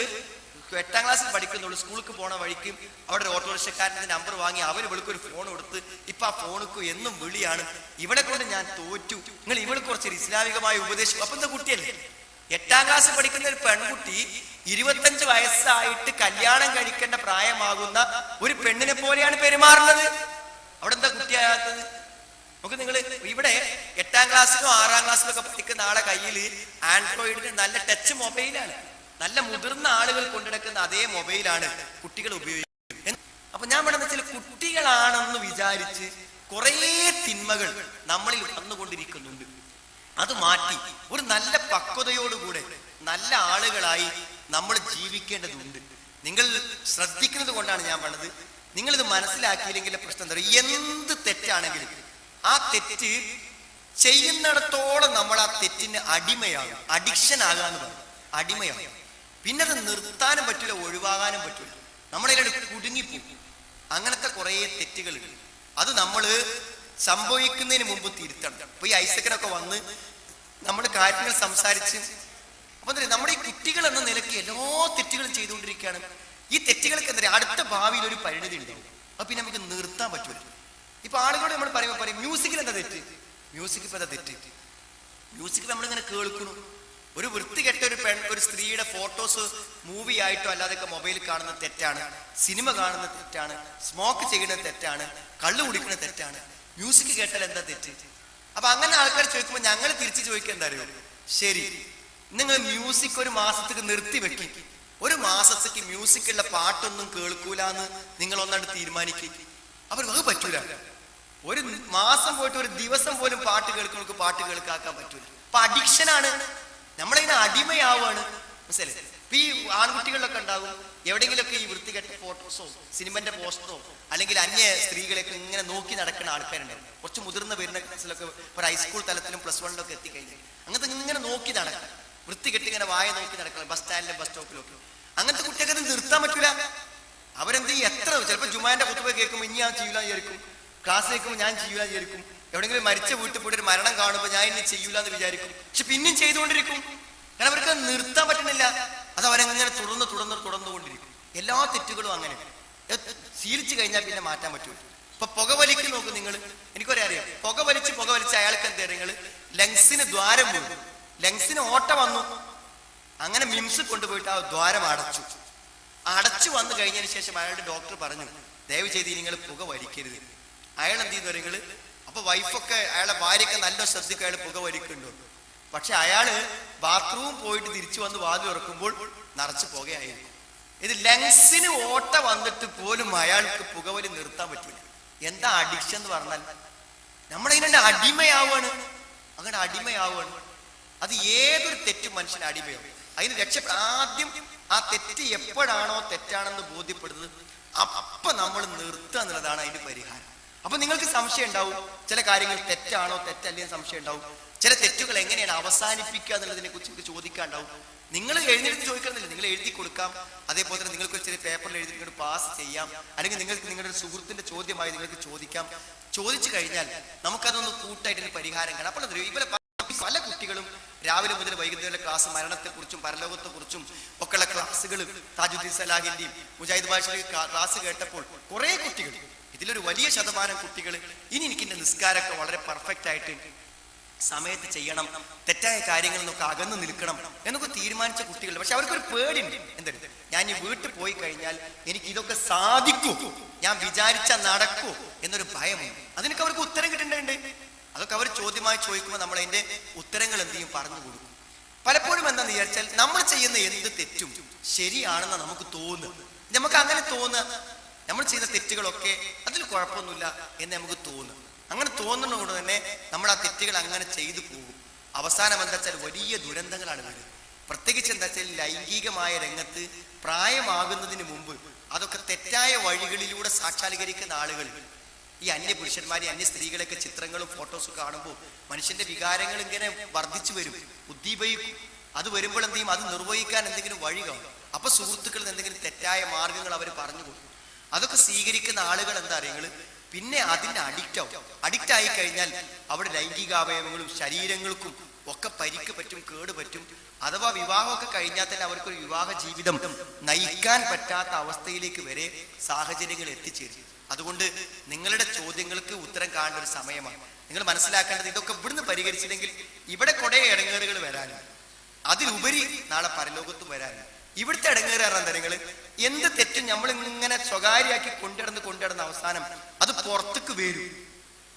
8ാം ക്ലാസ്സിൽ പഠിക്കുന്നുള്ളൂ, സ്കൂൾക്ക് പോണ വഴിക്കും അവിടെ ഒരു ഓട്ടോറിക്ഷക്കാരൻ്റെ നമ്പർ വാങ്ങി അവർ ഇവൾക്ക് ഒരു ഫോൺ കൊടുത്ത്, ഇപ്പൊ ആ ഫോണിക്ക് എന്നും വിളിയാണ്, ഇവളെ കൊണ്ട് ഞാൻ തോറ്റു, നിങ്ങൾ ഇവൾക്ക് കുറച്ചൊരു ഇസ്ലാമികമായ ഉപദേശം. അപ്പൊ എന്താ കുട്ടിയല്ലേ. 8ാം ക്ലാസ്സിൽ പഠിക്കുന്ന ഒരു പെൺകുട്ടി 25 വയസ്സായിട്ട് കല്യാണം കഴിക്കേണ്ട പ്രായമാകുന്ന ഒരു പെണ്ണിനെ പോലെയാണ് പെരുമാറുന്നത്. അവിടെ എന്താ കുട്ടിയാകാത്തത്? നമുക്ക് നിങ്ങൾ ഇവിടെ 8ാം ക്ലാസ്സിലോ 6ാം ക്ലാസ്സിലോ ഒക്കെ പഠിക്കുന്ന ആളെ കയ്യിൽ ആൻഡ്രോയിഡിന്റെ നല്ല ടച്ച് മൊബൈലാണ്. നല്ല മുതിർന്ന ആളുകൾ കൊണ്ടുനടക്കുന്ന അതേ മൊബൈലാണ് കുട്ടികൾ ഉപയോഗിക്കുന്നത്. അപ്പൊ ഞാൻ ഇവിടെ വെച്ചാൽ കുട്ടികളാണെന്ന് വിചാരിച്ച് കുറെ തിന്മകൾ നമ്മളിൽ വന്നുകൊണ്ടിരിക്കുന്നുണ്ട്. അത് മാറ്റി ഒരു നല്ല പക്വതയോടുകൂടെ നല്ല ആളുകളായി നമ്മൾ ജീവിക്കേണ്ടതുണ്ട്. നിങ്ങൾ ശ്രദ്ധിക്കുന്നത് കൊണ്ടാണ് ഞാൻ പറഞ്ഞത്. നിങ്ങളിത് മനസ്സിലാക്കിയില്ലെങ്കിൽ പ്രശ്നം എന്താ പറയുക, എന്ത് തെറ്റാണെങ്കിലും ആ തെറ്റ് ചെയ്യുന്നിടത്തോളം നമ്മൾ ആ തെറ്റിന് അടിമയാകും. അഡിക്ഷൻ ആകാന്ന് പറയും, അടിമയാകും. പിന്നെ അത് നിർത്താനും പറ്റില്ല, ഒഴിവാകാനും പറ്റില്ല. നമ്മളതിലൂടെ കുടുങ്ങിപ്പോകും. അങ്ങനത്തെ കുറെ തെറ്റുകളുണ്ട്. അത് നമ്മൾ സംഭവിക്കുന്നതിന് മുമ്പ് തിരുത്തണം. അപ്പൊ ഈ ഐസക്കിനൊക്കെ വന്ന് നമ്മൾ കാര്യങ്ങൾ സംസാരിച്ച്, അപ്പൊ എന്താ നമ്മുടെ ഈ കുട്ടികൾ എന്ന നിലയ്ക്ക് എല്ലാ തെറ്റുകളും ചെയ്തുകൊണ്ടിരിക്കുകയാണ്. ഈ തെറ്റുകൾക്ക് എന്താ അടുത്ത ഭാവിയിൽ ഒരു പരിണിതി ഉണ്ടാവും. അപ്പൊ പിന്നെ നമുക്ക് നിർത്താൻ പറ്റൂല. ഇപ്പൊ ആളുകളോട് നമ്മൾ പറയുമ്പോൾ പറയും മ്യൂസിക്കിൽ എന്താ തെറ്റ്, മ്യൂസിക് ഇപ്പൊ എന്താ തെറ്റ്, മ്യൂസിക് നമ്മളിങ്ങനെ കേൾക്കുന്നു. ഒരു വൃത്തികെട്ട ഒരു സ്ത്രീയുടെ ഫോട്ടോസ് മൂവി ആയിട്ടോ അല്ലാതൊക്കെ മൊബൈലിൽ കാണുന്നത് തെറ്റാണ്, സിനിമ കാണുന്നത് തെറ്റാണ്, സ്മോക്ക് ചെയ്യുന്നത് തെറ്റാണ്, കള്ളു കുടിക്കുന്നത് തെറ്റാണ്. മ്യൂസിക് കേട്ടാൽ എന്താ തെറ്റ്? അപ്പൊ അങ്ങനെ ആൾക്കാർ ചോദിക്കുമ്പോൾ ഞങ്ങൾ തിരിച്ചു ചോദിക്കുക എന്താ അറിയോ, ശരി നിങ്ങൾ മ്യൂസിക് ഒരു മാസത്തേക്ക് നിർത്തി വെക്കി, ഒരു മാസത്തേക്ക് മ്യൂസിക്കുള്ള പാട്ടൊന്നും കേൾക്കൂലെന്ന് നിങ്ങൾ ഒന്നാണ്ട് തീരുമാനിക്കുക. അവർ അത് പറ്റൂല. ഒരു മാസം പോയിട്ട് ഒരു ദിവസം പോലും പാട്ട് കേൾക്കുന്നവർക്ക് പാട്ട് കേൾക്കാക്കാൻ പറ്റൂല. അപ്പൊ അഡിക്ഷനാണ്, നമ്മളതിനെ അടിമയാവാണ്. മനസ്സിലായി? ഇപ്പൊ ഈ ആൺകുട്ടികളിലൊക്കെ ഉണ്ടാകും എവിടെയെങ്കിലൊക്കെ ഈ വൃത്തികെട്ട ഫോട്ടോസോ സിനിമന്റെ പോസ്റ്ററോ അല്ലെങ്കിൽ അന്യ സ്ത്രീകളെയൊക്കെ ഇങ്ങനെ നോക്കി നടക്കുന്ന ആൾക്കാരുണ്ടാവും. കുറച്ച് മുതിർന്ന വരുന്ന ക്ലാസ്സിലൊക്കെ ഒരു ഹൈസ്കൂൾ തലത്തിലും +1 ഒക്കെ എത്തിക്കഴിഞ്ഞാൽ അങ്ങനത്തെ ഇങ്ങനെ നോക്കി നടക്കണം, വൃത്തികെട്ട് ഇങ്ങനെ വായ നോക്കി നടക്കണം, ബസ് സ്റ്റാൻഡിലും ബസ് സ്റ്റോപ്പിലൊക്കെ. അങ്ങനത്തെ കുട്ടിയൊക്കെ അത് നിർത്താൻ പറ്റൂല. അവരെന്ത് ചെയ്യും, എത്ര ചിലപ്പോൾ ജുമാന്റെ കുത്തുബ കേൾക്കുമ്പോൾ ഇനി ഞാൻ ചെയ്യൂല വിചാരിക്കും, ക്ലാസ് കേൾക്കുമ്പോൾ ഞാൻ ചെയ്യൂല വിചാരിക്കും, എവിടെയെങ്കിലും മരിച്ച വീട്ടിൽ പോയിട്ട് ഒരു മരണം കാണുമ്പോൾ ഞാൻ ഇനി ചെയ്യൂല എന്ന് വിചാരിക്കും. പക്ഷെ പിന്നെയും ചെയ്തുകൊണ്ടിരിക്കും. കാരണം അവർക്ക് നിർത്താൻ പറ്റുന്നില്ല. അത് അവരങ്ങനെ തുടർന്നുകൊണ്ടിരിക്കും. എല്ലാ തെറ്റുകളും അങ്ങനെ ശീലിച്ചു കഴിഞ്ഞാൽ പിന്നെ മാറ്റാൻ പറ്റൂല. ഇപ്പൊ പുകവലിക്ക് നോക്കും നിങ്ങൾ, എനിക്കൊരേ അറിയാം. പുകവലിച്ച് അയാൾക്ക് എന്താ നിങ്ങൾ ലങ്സിന് ദ്വാരം വീഴും. ലങ്സിന് ഓട്ട വന്നു. അങ്ങനെ മിംസ് കൊണ്ടുപോയിട്ട് ആ ദ്വാരം അടച്ചു വന്നു കഴിഞ്ഞതിന് ശേഷം അയാളുടെ ഡോക്ടർ പറഞ്ഞു, ദയവ് ചെയ്ത് നിങ്ങൾ പുക വലിക്കരുത്. അയാൾ എന്ത് ചെയ്യുന്നു നിങ്ങള്? അപ്പൊ വൈഫൊക്കെ അയാളെ ഭാര്യയൊക്കെ നല്ല ശ്രദ്ധിക്കും അയാൾ പുക വലിക്കുന്നുണ്ടോ. പക്ഷെ അയാള് ബാത്റൂം പോയിട്ട് തിരിച്ചു വന്ന് വാതിൽ തുറക്കുമ്പോൾ നിറച്ച് പുകയായിരിക്കും. ഇത് ലങ്സിന് ഓട്ട വന്നിട്ട് പോലും അയാൾക്ക് പുകവലി നിർത്താൻ പറ്റില്ല. എന്താ അഡിക്ഷൻ എന്ന് പറഞ്ഞാൽ നമ്മളതിനെ അടിമയാവുകയാണ്. അങ്ങനെ അടിമയാവുകയാണ്. അത് ഏതൊരു തെറ്റും മനുഷ്യന് അടിമയാവും. അതിന് ആദ്യം ആ തെറ്റ് എപ്പോഴാണോ തെറ്റാണെന്ന് ബോധ്യപ്പെടുന്നത് അപ്പൊ നമ്മൾ നിർത്തുക എന്നുള്ളതാണ് അതിന്റെ പരിഹാരം. അപ്പൊ നിങ്ങൾക്ക് സംശയം ഉണ്ടാവും, ചില കാര്യങ്ങൾ തെറ്റാണോ തെറ്റല്ലേ സംശയം ഉണ്ടാവും. ചില തെറ്റുകൾ എങ്ങനെയാണ് അവസാനിപ്പിക്കുക എന്നുള്ളതിനെ കുറിച്ച് ചോദിക്കാണ്ടാവും. നിങ്ങൾ എഴുന്നേറ്റ് ചോദിക്കുന്നില്ല, നിങ്ങൾ എഴുതി കൊടുക്കാം. അതേപോലെ തന്നെ നിങ്ങൾക്ക് ചെറിയ പേപ്പറിൽ എഴുതി പാസ് ചെയ്യാം. അല്ലെങ്കിൽ നിങ്ങൾക്ക് നിങ്ങളുടെ സുഹൃത്തിന്റെ ചോദ്യമായി നിങ്ങൾക്ക് ചോദിക്കാം. ചോദിച്ചു കഴിഞ്ഞാൽ നമുക്കതൊന്ന് കൂട്ടായിട്ട് പരിഹാരം കാണാം. അപ്പോൾ ഇവരെ പല കുട്ടികളും രാവിലെ മുതൽ വൈകുന്നേരം ക്ലാസ് മരണത്തെക്കുറിച്ചും പരലോകത്തെക്കുറിച്ചും ഒക്കെയുള്ള ക്ലാസ്സുകൾ താജുദ്ദീൻ സലാഹിന്റെയും മുജാഹിദ് ഭാഷയിൽ ക്ലാസ് കേട്ടപ്പോൾ കുറെ കുട്ടികൾ, ഇതിലൊരു വലിയ ശതമാനം കുട്ടികൾ ഇനി എനിക്ക് എന്റെ നിസ്കാരമൊക്കെ വളരെ പെർഫെക്റ്റ് ആയിട്ട് സമയത്ത് ചെയ്യണം, തെറ്റായ കാര്യങ്ങളിൽ നിന്നൊക്കെ അകന്നു നിൽക്കണം എന്നൊക്കെ തീരുമാനിച്ച കുട്ടികളുണ്ട്. പക്ഷെ അവർക്കൊരു പേടിയുണ്ട്. എന്തായാലും ഞാൻ ഈ വീട്ടിൽ പോയി കഴിഞ്ഞാൽ എനിക്ക് ഇതൊക്കെ സാധിക്കൂ, ഞാൻ വിചാരിച്ച നടക്കൂ എന്നൊരു ഭയമുണ്ട്. അതിനൊക്കെ അവർക്ക് ഉത്തരം കിട്ടേണ്ടതുണ്ട്. അതൊക്കെ അവർ ചോദ്യമായി ചോദിക്കുമ്പോൾ നമ്മൾ അതിന്റെ ഉത്തരങ്ങൾ എന്ത് ചെയ്യും പറഞ്ഞു കൊടുക്കും. പലപ്പോഴും എന്താന്ന് വിചാരിച്ചാൽ നമ്മൾ ചെയ്യുന്ന എന്ത് തെറ്റും ശരിയാണെന്ന് നമുക്ക് തോന്നുക. നമുക്ക് അങ്ങനെ തോന്നുക, നമ്മൾ ചെയ്യുന്ന തെറ്റുകളൊക്കെ അതിൽ കുഴപ്പമൊന്നുമില്ല എന്ന് നമുക്ക് തോന്നുക. അങ്ങനെ തോന്നുന്നതുകൊണ്ട് തന്നെ നമ്മൾ ആ തെറ്റുകൾ അങ്ങനെ ചെയ്തു പോകും. അവസാനം എന്താ വെച്ചാൽ വലിയ ദുരന്തങ്ങളാണ് വരുന്നത്. പ്രത്യേകിച്ച് എന്താ വെച്ചാൽ ലൈംഗികമായ രംഗത്ത് പ്രായമാകുന്നതിന് മുമ്പ് അതൊക്കെ തെറ്റായ വഴികളിലൂടെ സാക്ഷാത്കരിക്കുന്ന ആളുകൾ, ഈ അന്യ പുരുഷന്മാരെ അന്യ സ്ത്രീകളൊക്കെ ചിത്രങ്ങളും ഫോട്ടോസും കാണുമ്പോൾ മനുഷ്യന്റെ വികാരങ്ങൾ ഇങ്ങനെ വർദ്ധിച്ചു വരും, ഉദ്ദീപിക്കും. അത് വരുമ്പോൾ എന്ത് ചെയ്യും, അത് നിർവഹിക്കാൻ എന്തെങ്കിലും വഴി കാണും. അപ്പൊ സുഹൃത്തുക്കളിൽ എന്തെങ്കിലും തെറ്റായ മാർഗങ്ങൾ അവർ പറഞ്ഞു കൊടുക്കും. അതൊക്കെ സ്വീകരിക്കുന്ന ആളുകൾ എന്താ അറിയുന്നത്, പിന്നെ അതിന്റെ അഡിക്റ്റ് ആയി കഴിഞ്ഞാൽ അവിടെ ലൈംഗികാവയവങ്ങളും ശരീരങ്ങൾക്കും ഒക്കെ പരിക്ക് പറ്റും, കേട് പറ്റും. അഥവാ വിവാഹമൊക്കെ കഴിഞ്ഞാൽ തന്നെ അവർക്കൊരു വിവാഹ ജീവിതം നയിക്കാൻ പറ്റാത്ത അവസ്ഥയിലേക്ക് വരെ സാഹചര്യങ്ങൾ എത്തിച്ചേരും. അതുകൊണ്ട് നിങ്ങളുടെ ചോദ്യങ്ങൾക്ക് ഉത്തരം കാണേണ്ട ഒരു സമയമാണ്. നിങ്ങൾ മനസ്സിലാക്കേണ്ടത് ഇതൊക്കെ ഇവിടുന്ന് പരിഹരിച്ചില്ലെങ്കിൽ ഇവിടെ കുറെ ഇടങ്ങേറുകൾ വരാനും അതിലുപരി നാളെ പരലോകത്തും വരാനും. ഇവിടുത്തെ ഇടങ്ങേറാണ് നിങ്ങൾ എന്ത് തെറ്റും നമ്മൾ ഇങ്ങനെ സ്വകാര്യമാക്കി കൊണ്ടിടന്ന് അവസാനം അത് പുറത്തേക്ക് വരും.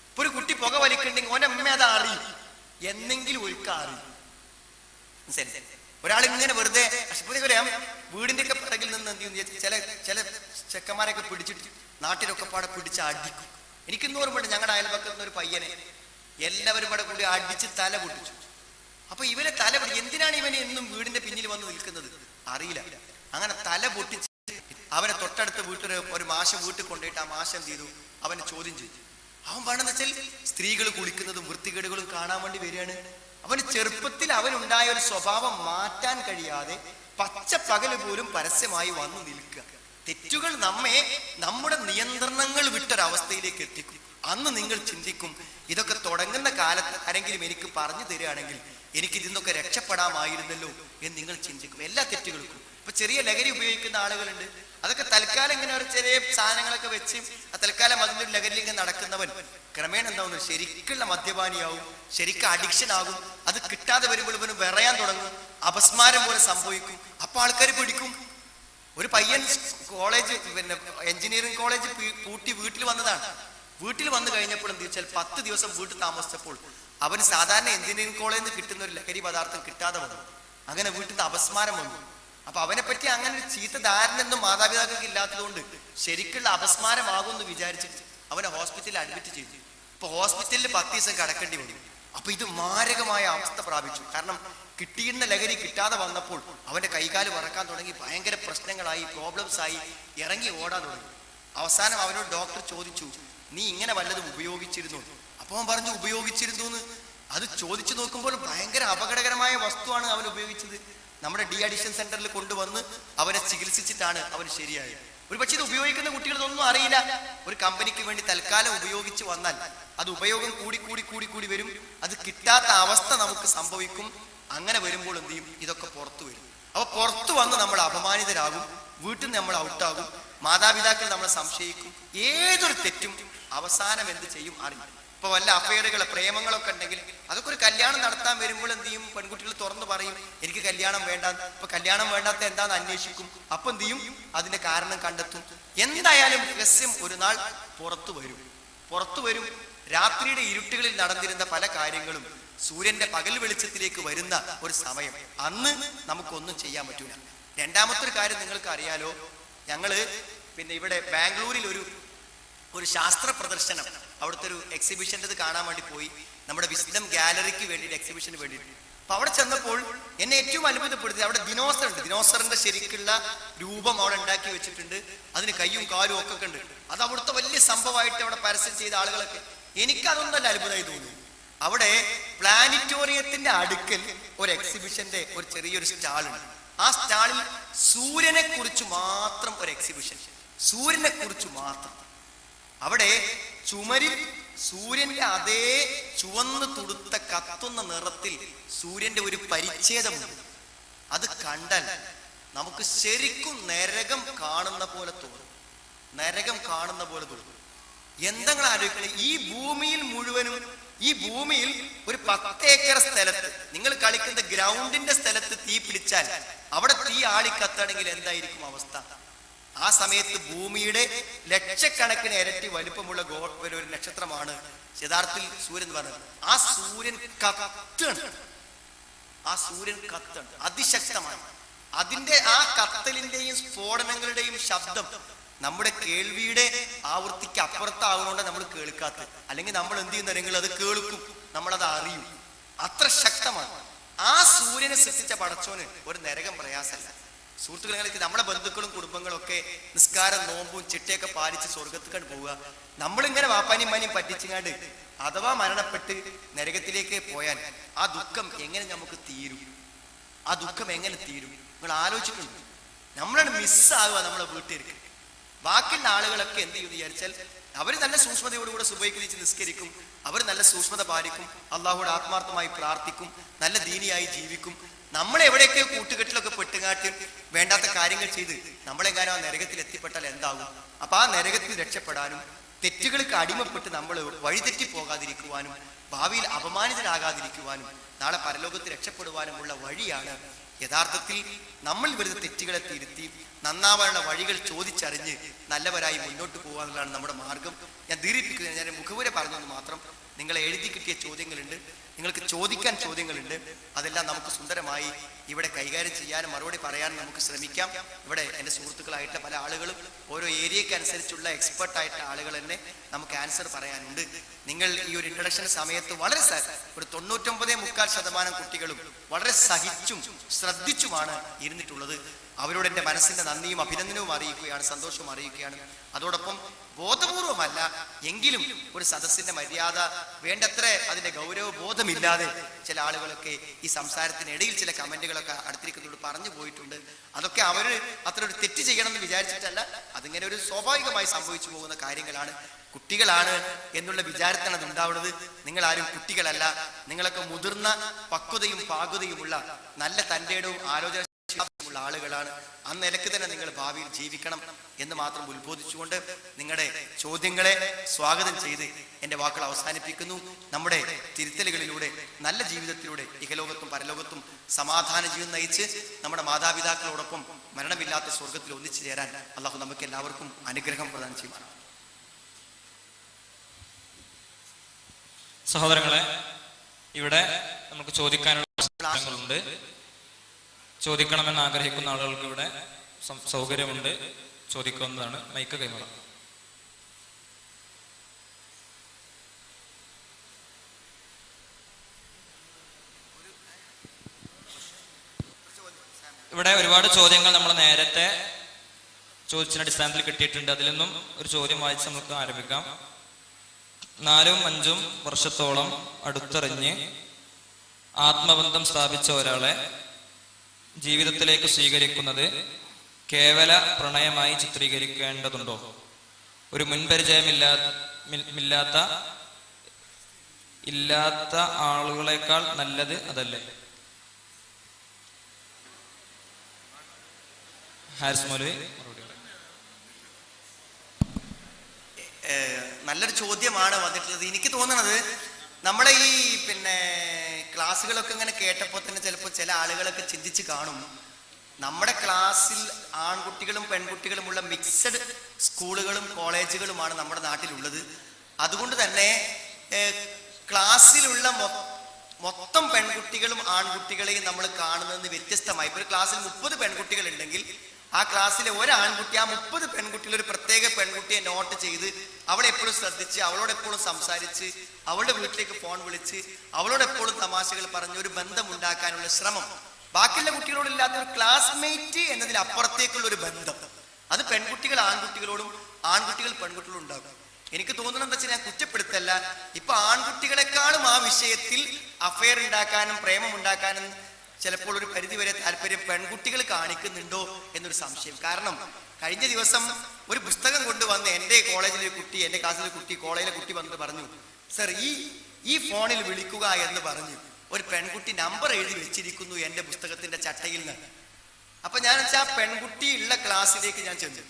ഇപ്പൊ ഒരു കുട്ടി പുക വലിക്കണ്ടെങ്കിൽ ഓൻ്റെ അമ്മ അത് അറിയും, എന്നെങ്കിലും ഒരിക്കൽ അറിയും. ശരി, ഒരാളിങ്ങനെ വെറുതെ വീടിന്റെ ഒക്കെ പിറകിൽ നിന്ന് എന്ത് ചെയ്യുന്നു, ചില ചെക്കന്മാരെയൊക്കെ പിടിച്ചിട്ട് നാട്ടിലൊക്കെ പാടെ പിടിച്ച് അടിക്കും. എനിക്കിന്ന് ഓർമ്മയുണ്ട്, ഞങ്ങളുടെ അയൽപക്കത്തുനിന്ന് ഒരു പയ്യനെ എല്ലാവരും കൂടെ കൂടി അടിച്ച് തല പൊട്ടിച്ചു. അപ്പൊ ഇവനെ തല പൊട്ടി, എന്തിനാണ് ഇവനെ എന്നും വീടിന്റെ പിന്നിൽ വന്ന് നിൽക്കുന്നത് അറിയില്ല. അങ്ങനെ തല പൊട്ടിച്ച് അവനെ തൊട്ടടുത്ത ഒരു മാഷ വീട്ടിൽ കൊണ്ടുപോയിട്ട് ആ മാഷ എന്ത് ചെയ്തു, അവനെ ചോദ്യം ചെയ്തു. അവൻ വേണമെന്ന് വെച്ചാൽ സ്ത്രീകൾ കുളിക്കുന്നതും വൃത്തികേടുകളും കാണാൻ വേണ്ടി വരികയാണ്. അവന് ചെറുപ്പത്തിൽ അവനുണ്ടായ ഒരു സ്വഭാവം മാറ്റാൻ കഴിയാതെ പച്ച പകല് പോലും പരസ്യമായി വന്നു നിൽക്കുക. തെറ്റുകൾ നമ്മെ നമ്മുടെ നിയന്ത്രണങ്ങൾ വിട്ടൊരവസ്ഥയിലേക്ക് എത്തിക്കും. അന്ന് നിങ്ങൾ ചിന്തിക്കും, ഇതൊക്കെ തുടങ്ങുന്ന കാലത്ത് ആരെങ്കിലും എനിക്ക് പറഞ്ഞു തരികയാണെങ്കിൽ എനിക്ക് ഇതിന്നൊക്കെ രക്ഷപ്പെടാമായിരുന്നല്ലോ എന്ന് നിങ്ങൾ ചിന്തിക്കും. എല്ലാ തെറ്റുകൾക്കും ഇപ്പൊ ചെറിയ ലഹരി ഉപയോഗിക്കുന്ന ആളുകളുണ്ട്. അതൊക്കെ തൽക്കാലം ഇങ്ങനെ ഒരു ചെറിയ സാധനങ്ങളൊക്കെ വെച്ച് തൽക്കാലം അതിൻ്റെ ഒരു ലഹരിയിൽ ഇങ്ങനെ നടക്കുന്നവൻ ക്രമേണ എന്താവുന്നു, ശരിക്കുള്ള മദ്യപാനിയാവും, ശരിക്കും അഡിക്ഷൻ ആകും. അത് കിട്ടാതെ വരുമ്പോൾ ഇവന് വിറയാൻ തുടങ്ങും, അപസ്മാരം പോലെ സംഭവിക്കും. അപ്പൊ ആൾക്കാർ പിടിക്കും. ഒരു പയ്യൻ കോളേജ് എഞ്ചിനീയറിംഗ് കോളേജ് പൂട്ടി വീട്ടിൽ വന്നതാണ്. വീട്ടിൽ വന്നു കഴിഞ്ഞപ്പോൾ എന്ത് വെച്ചാൽ 10 ദിവസം വീട്ടിൽ താമസിച്ചപ്പോൾ അവന് സാധാരണ എഞ്ചിനീയറിംഗ് കോളേജിൽ നിന്ന് കിട്ടുന്ന ഒരു ലഹരി പദാർത്ഥം കിട്ടാതെ വന്നു. അങ്ങനെ വീട്ടിൽ നിന്ന് അപസ്മാരം വന്നു. അപ്പൊ അവനെ പറ്റി അങ്ങനെ ഒരു ചീത്ത ധാരണയൊന്നും മാതാപിതാക്കൾക്ക് ഇല്ലാത്തതുകൊണ്ട് ശരിക്കുള്ള അപസ്മാരമാകുമെന്ന് വിചാരിച്ചിട്ട് അവനെ ഹോസ്പിറ്റലിൽ അഡ്മിറ്റ് ചെയ്തു. ഇപ്പൊ ഹോസ്പിറ്റലിൽ 10 ദിവസം കിടക്കേണ്ടി വന്നു. അപ്പൊ ഇത് മാരകമായ അവസ്ഥ പ്രാപിച്ചു. കാരണം കിട്ടിയിരുന്ന ലഹരി കിട്ടാതെ വന്നപ്പോൾ അവന്റെ കൈകാല് വറക്കാൻ തുടങ്ങി, ഭയങ്കര പ്രശ്നങ്ങളായി, പ്രോബ്ലംസ് ആയി, ഇറങ്ങി ഓടാൻ തുടങ്ങി. അവസാനം അവനോട് ഡോക്ടർ ചോദിച്ചു, നീ ഇങ്ങനെ വല്ലതും ഉപയോഗിച്ചിരുന്നു? അപ്പൊ അവൻ പറഞ്ഞു ഉപയോഗിച്ചിരുന്നു എന്ന്. അത് ചോദിച്ചു നോക്കുമ്പോൾ ഭയങ്കര അപകടകരമായ വസ്തുവാണ് അവൻ ഉപയോഗിച്ചത്. നമ്മുടെ ഡി അഡിക്ഷൻ സെന്ററിൽ കൊണ്ടുവന്ന് അവനെ ചികിത്സിച്ചിട്ടാണ് അവന് ശരിയായത്. ഒരു പക്ഷേ ഇത് ഉപയോഗിക്കുന്ന കുട്ടികളൊന്നും അറിയില്ല. ഒരു കമ്പനിക്ക് വേണ്ടി തൽക്കാലം ഉപയോഗിച്ച് വന്നാൽ അത് ഉപയോഗം കൂടി വരും. അത് കിട്ടാത്ത അവസ്ഥ നമുക്ക് സംഭവിക്കും. അങ്ങനെ വരുമ്പോൾ എന്ത് ചെയ്യും, ഇതൊക്കെ പുറത്തു വരും. അപ്പൊ പുറത്തു വന്ന് നമ്മൾ അപമാനിതരാകും, വീട്ടിൽ നിന്ന് നമ്മൾ ഔട്ടാകും, മാതാപിതാക്കൾ നമ്മളെ സംശയിക്കും. ഏതൊരു തെറ്റും അവസാനം എന്ത് ചെയ്യും അറിയും. ഇപ്പൊ വല്ല അഫയറുകൾ പ്രേമങ്ങളൊക്കെ ഉണ്ടെങ്കിൽ അതൊക്കെ ഒരു കല്യാണം നടത്താൻ വരുമ്പോൾ എന്ത് ചെയ്യും, പെൺകുട്ടികൾ തുറന്നു പറയും എനിക്ക് കല്യാണം വേണ്ട. ഇപ്പൊ കല്യാണം വേണ്ടാത്ത എന്താന്ന് അന്വേഷിക്കും. അപ്പൊ എന്ത് ചെയ്യും, അതിന്റെ കാരണം കണ്ടെത്തും. എന്തായാലും രഹസ്യം ഒരു നാൾ പുറത്തു വരും. രാത്രിയുടെ ഇരുട്ടുകളിൽ നടന്നിരുന്ന പല കാര്യങ്ങളും സൂര്യന്റെ പകൽ വെളിച്ചത്തിലേക്ക് വരുന്ന ഒരു സമയം, അന്ന് നമുക്കൊന്നും ചെയ്യാൻ പറ്റൂല. രണ്ടാമത്തെ ഒരു കാര്യം നിങ്ങൾക്ക് അറിയാലോ, ഞങ്ങള് പിന്നെ ഇവിടെ ബാംഗ്ലൂരിൽ ഒരു ശാസ്ത്ര പ്രദർശനം, അവിടുത്തെ ഒരു എക്സിബിഷൻ്റെ കാണാൻ വേണ്ടി പോയി. നമ്മുടെ വിസ്ഡം ഗാലറിക്ക് വേണ്ടിയിട്ട്, എക്സിബിഷന് വേണ്ടിയിട്ട്. അപ്പൊ അവിടെ ചെന്നപ്പോൾ എന്നെ ഏറ്റവും അത്ഭുതപ്പെടുത്തി, അവിടെ ദിനോസർ ഉണ്ട്. ദിനോസറിന്റെ ശരിക്കുള്ള രൂപം അവിടെ ഉണ്ടാക്കി വെച്ചിട്ടുണ്ട്. അതിന് കയ്യും കാലും ഒക്കെ ഉണ്ട്. അത് അവിടുത്തെ വലിയ സംഭവമായിട്ട് അവിടെ പരസ്യം ചെയ്ത ആളുകളൊക്കെ. എനിക്കതൊന്നല്ല അത്ഭുതമായി തോന്നി. അവിടെ പ്ലാനറ്റോറിയത്തിന്റെ അടുക്കൽ ഒരു എക്സിബിഷന്റെ ഒരു ചെറിയൊരു സ്റ്റാളുണ്ട്. ആ സ്റ്റാളിൽ സൂര്യനെ കുറിച്ച് മാത്രം ഒരു എക്സിബിഷൻ, സൂര്യനെ കുറിച്ച് മാത്രം. അവിടെ ചുമരിൽ സൂര്യന്റെ അതേ ചുവന്ന് തുടുത്ത കത്തുന്ന നിറത്തിൽ സൂര്യന്റെ ഒരു പരിച്ഛേദമുണ്ട്. അത് കണ്ടാൽ നമുക്ക് ശരിക്കും നരകം കാണുന്ന പോലെ തോന്നും. എന്തെങ്കിലും ആലോചിക്കണേ, ഈ ഭൂമിയിൽ മുഴുവനും, ഈ ഭൂമിയിൽ ഒരു 10 ഏക്കർ സ്ഥലത്ത്, നിങ്ങൾ കളിക്കുന്ന ഗ്രൗണ്ടിന്റെ സ്ഥലത്ത് തീ പിടിച്ചാൽ അവിടെ തീ ആളിക്കത്താണെങ്കിൽ എന്തായിരിക്കും അവസ്ഥ? ആ സമയത്ത് ഭൂമിയുടെ ലക്ഷക്കണക്കിന് ഇരട്ടി വലുപ്പമുള്ള ഒരു നക്ഷത്രമാണ് യഥാർത്ഥത്തിൽ സൂര്യൻ എന്ന് പറയുന്നത്. ആ സൂര്യൻ കത്താണ് അതിശക്തമാണ്. അതിന്റെ ആ കത്തലിന്റെയും സ്ഫോടനങ്ങളുടെയും ശബ്ദം നമ്മുടെ കേൾവിയുടെ ആവൃത്തിക്ക് അപ്പുറത്താവുന്നതുകൊണ്ട് നമ്മൾ കേൾക്കാത്തത്. അല്ലെങ്കിൽ നമ്മൾ എന്ത് ചെയ്യുന്നതെങ്കിൽ അത് കേൾക്കും, നമ്മളത് അറിയും. അത്ര ശക്തമാണ്. ആ സൂര്യനെ സൃഷ്ടിച്ച പടച്ചോന് ഒരു നരകം പ്രയാസമല്ല. സുഹൃത്തുക്കളെ, നമ്മുടെ ബന്ധുക്കളും കുടുംബങ്ങളും ഒക്കെ നിസ്കാരം, നോമ്പും ചിട്ടയൊക്കെ പാലിച്ച് സ്വർഗത്തിക്കാണ്ട് പോവുക. നമ്മളിങ്ങനെ വാപ്പാനിമാനിയും പറ്റിച്ചങ്ങാണ്ട് അഥവാ മരണപ്പെട്ട് നരകത്തിലേക്ക് പോയാൽ ആ ദുഃഖം എങ്ങനെ നമുക്ക് തീരും? നിങ്ങൾ ആലോചിച്ചിട്ടുണ്ട്? നമ്മളാണ് മിസ്സാകുക നമ്മളെ വീട്ടിലേക്ക്. ബാക്കിയുള്ള ആളുകളൊക്കെ എന്ത് ചെയ്യുമെന്ന് വിചാരിച്ചാൽ അവർ നല്ല സൂക്ഷ്മതയോടുകൂടെ സുബഹിക്ക് നീച്ച് നിസ്കരിക്കും, അവർ നല്ല സൂക്ഷ്മത പാലിക്കും, അള്ളാഹുവോട് ആത്മാർത്ഥമായി പ്രാർത്ഥിക്കും, നല്ല ദീനിയായി ജീവിക്കും. നമ്മളെവിടെയൊക്കെയോ കൂട്ടുകെട്ടിലൊക്കെ പെട്ടുകാട്ടി വേണ്ടാത്ത കാര്യങ്ങൾ ചെയ്ത് നമ്മളെങ്ങാനും ആ നരകത്തിൽ എത്തിപ്പെട്ടാൽ എന്താകും? അപ്പൊ ആ നരകത്തിൽ രക്ഷപ്പെടാനും തെറ്റുകൾക്ക് അടിമപ്പെട്ട് നമ്മൾ വഴിതെറ്റി പോകാതിരിക്കുവാനും ഭാവിയിൽ അപമാനിതരാകാതിരിക്കുവാനും നാളെ പരലോകത്ത് രക്ഷപ്പെടുവാനുമുള്ള വഴിയാണ് യഥാർത്ഥത്തിൽ നമ്മൾ വരുന്ന തെറ്റുകളെ തിരുത്തി നന്നാവാനുള്ള വഴികൾ ചോദിച്ചറിഞ്ഞ് നല്ലവരായി മുന്നോട്ട് പോകാനുള്ളതാണ് നമ്മുടെ മാർഗം. ഞാൻ ദീർഘിപ്പിക്കുന്നത്, ഞാൻ മുഖവുര പറഞ്ഞെന്ന് മാത്രം. നിങ്ങളെ എഴുതി കിട്ടിയ ചോദ്യങ്ങളുണ്ട്, നിങ്ങൾക്ക് ചോദിക്കാൻ ചോദ്യങ്ങളുണ്ട്. അതെല്ലാം നമുക്ക് സുന്ദരമായി ഇവിടെ കൈകാര്യം ചെയ്യാനും മറുപടി പറയാനും നമുക്ക് ശ്രമിക്കാം. ഇവിടെ എൻ്റെ സുഹൃത്തുക്കളായിട്ടുള്ള പല ആളുകളും ഓരോ ഏരിയയ്ക്ക് അനുസരിച്ചുള്ള എക്സ്പെർട്ടായിട്ടുള്ള ആളുകൾ തന്നെ നമുക്ക് ആൻസർ പറയാനുണ്ട്. നിങ്ങൾ ഈ ഒരു ഇൻട്രഡക്ഷൻ സമയത്ത് വളരെ ഒരു 99.4% കുട്ടികളും വളരെ സഹിച്ചും ശ്രദ്ധിച്ചുമാണ് ഇരുന്നിട്ടുള്ളത്. അവരോട് എൻ്റെ മനസ്സിന്റെ നന്ദിയും അഭിനന്ദനവും അറിയിക്കുകയാണ്, സന്തോഷവും അറിയിക്കുകയാണ്. അതോടൊപ്പം ബോധപൂർവമല്ല എങ്കിലും ഒരു സദസ്സിന്റെ മര്യാദ വേണ്ടത്ര അതിന്റെ ഗൗരവബോധമില്ലാതെ ചില ആളുകളൊക്കെ ഈ സംസാരത്തിനിടയിൽ ചില കമന്റുകളൊക്കെ അടുത്തിരിക്കുന്നതോട് പറഞ്ഞു പോയിട്ടുണ്ട്. അതൊക്കെ അവര് അത്ര ഒരു തെറ്റ് ചെയ്യണമെന്ന് വിചാരിച്ചിട്ടല്ല, അതിങ്ങനെ ഒരു സ്വാഭാവികമായി സംഭവിച്ചു പോകുന്ന കാര്യങ്ങളാണ്. കുട്ടികളാണ് എന്നുള്ള വിചാരത്താണ് അത് ഉണ്ടാവുന്നത്. നിങ്ങൾ ആരും കുട്ടികളല്ല, നിങ്ങളൊക്കെ മുതിർന്ന പക്വതയും പാകതയുമുള്ള നല്ല തന്റേടവും ആലോചന ഉള്ള ആളുകളാണ്. ആ നിലക്ക് തന്നെ നിങ്ങൾ ഭാവിയിൽ ജീവിക്കണം എന്ന് മാത്രം ഉത്ബോധിച്ചുകൊണ്ട് നിങ്ങളുടെ ചോദ്യങ്ങളെ സ്വാഗതം ചെയ്ത് എൻ്റെ വാക്കുകൾ അവസാനിപ്പിക്കുന്നു. നമ്മുടെ തിരുത്തലുകളിലൂടെ നല്ല ജീവിതത്തിലൂടെ ഇഹലോകത്തും പരലോകത്തും സമാധാന ജീവിതം നയിച്ച് നമ്മുടെ മാതാപിതാക്കളോടൊപ്പം മരണമില്ലാത്ത സ്വർഗത്തിൽ ഒന്നിച്ചു ചേരാൻ അള്ളാഹു നമുക്ക് എല്ലാവർക്കും അനുഗ്രഹം പ്രദാനം ചെയ്യുവാണ്. സഹോദരങ്ങളെ, ഇവിടെ നമുക്ക് ചോദിക്കാനുള്ള പ്രശ്നങ്ങളുണ്ട്. ചോദിക്കണമെന്ന് ആഗ്രഹിക്കുന്ന ആളുകൾക്ക് ഇവിടെ സൗകര്യമുണ്ട്, ചോദിക്കാവുന്നതാണ്. മൈക്ക് കൈമാറാം. ഇവിടെ ഒരുപാട് ചോദ്യങ്ങൾ നമ്മൾ നേരത്തെ ചോദിച്ചതിന്റെ അടിസ്ഥാനത്തിൽ കിട്ടിയിട്ടുണ്ട്. അതിൽ നിന്നും ഒരു ചോദ്യം വായിച്ച് നമുക്ക് ആരംഭിക്കാം. 4-5 വർഷത്തോളം അടുത്തറിഞ്ഞ് ആത്മബന്ധം സ്ഥാപിച്ച ഒരാളെ ജീവിതത്തിലേക്ക് സ്വീകരിക്കുന്നത് കേവല പ്രണയമായി ചിത്രീകരിക്കേണ്ടതുണ്ടോ? ഒരു മുൻപരിചയമില്ലാത്ത ആളുകളെക്കാൾ നല്ലത് അതല്ലേ? ഹാരിസ് മൗലവി. നല്ലൊരു ചോദ്യമാണ് വന്നിട്ടുള്ളത്. എനിക്ക് തോന്നുന്നത് നമ്മുടെ ഈ ക്ലാസ്സുകളൊക്കെ ഇങ്ങനെ കേട്ടപ്പോൾ തന്നെ ചിലപ്പോൾ ചില ആളുകളൊക്കെ ചിന്തിച്ച് കാണും, നമ്മുടെ ക്ലാസ്സിൽ ആൺകുട്ടികളും പെൺകുട്ടികളുമുള്ള മിക്സഡ് സ്കൂളുകളും കോളേജുകളുമാണ് നമ്മുടെ നാട്ടിലുള്ളത്. അതുകൊണ്ട് തന്നെ ക്ലാസ്സിലുള്ള മൊത്തം പെൺകുട്ടികളും ആൺകുട്ടികളെയും നമ്മൾ കാണുന്നതിന് വ്യത്യസ്തമായി. ഇപ്പൊ ഒരു ക്ലാസ്സിൽ 30 പെൺകുട്ടികൾ ഉണ്ടെങ്കിൽ ആ ക്ലാസ്സിലെ ഒരു ആൺകുട്ടി ആ 30 പെൺകുട്ടികൾ ഒരു പ്രത്യേക പെൺകുട്ടിയെ നോട്ട് ചെയ്ത് അവളെ എപ്പോഴും ശ്രദ്ധിച്ച് അവളോട് എപ്പോഴും സംസാരിച്ച് അവളുടെ വീട്ടിലേക്ക് ഫോൺ വിളിച്ച് അവളോട് എപ്പോഴും തമാശകൾ പറഞ്ഞ് ഒരു ബന്ധം ഉണ്ടാക്കാനുള്ള ശ്രമം, ബാക്കിയുള്ള കുട്ടികളോടില്ലാത്ത ഒരു ക്ലാസ്മേറ്റ് എന്നതിൽ അപ്പുറത്തേക്കുള്ള ഒരു ബന്ധം, അത് പെൺകുട്ടികൾ ആൺകുട്ടികളോടും ആൺകുട്ടികൾ പെൺകുട്ടികളോടും ഉണ്ടാകും. എനിക്ക് തോന്നുന്നത് എന്താ വെച്ചാൽ ഞാൻ കുറ്റപ്പെടുത്തല്ല, ഇപ്പൊ ആൺകുട്ടികളെക്കാളും ആ വിഷയത്തിൽ അഫയർ ഉണ്ടാക്കാനും പ്രേമം ഉണ്ടാക്കാനും ചിലപ്പോൾ ഒരു പരിധിവരെ താല്പര്യം പെൺകുട്ടികൾ കാണിക്കുന്നുണ്ടോ എന്നൊരു സംശയം. കാരണം കഴിഞ്ഞ ദിവസം ഒരു പുസ്തകം കൊണ്ടുവന്ന് എൻ്റെ കോളേജിലെ കുട്ടി, എൻ്റെ ക്ലാസ്സിലെ കുട്ടി, കോളേജിലെ കുട്ടി വന്നിട്ട് പറഞ്ഞു, സർ ഈ ഫോണിൽ വിളിക്കുക എന്ന് പറഞ്ഞു ഒരു പെൺകുട്ടി നമ്പർ എഴുതി വെച്ചിരിക്കുന്നു എൻ്റെ പുസ്തകത്തിന്റെ ചട്ടയിൽ നിന്ന്. അപ്പൊ ഞാൻ വെച്ചാൽ ആ പെൺകുട്ടി ഉള്ള ക്ലാസ്സിലേക്ക് ഞാൻ ചെന്നു.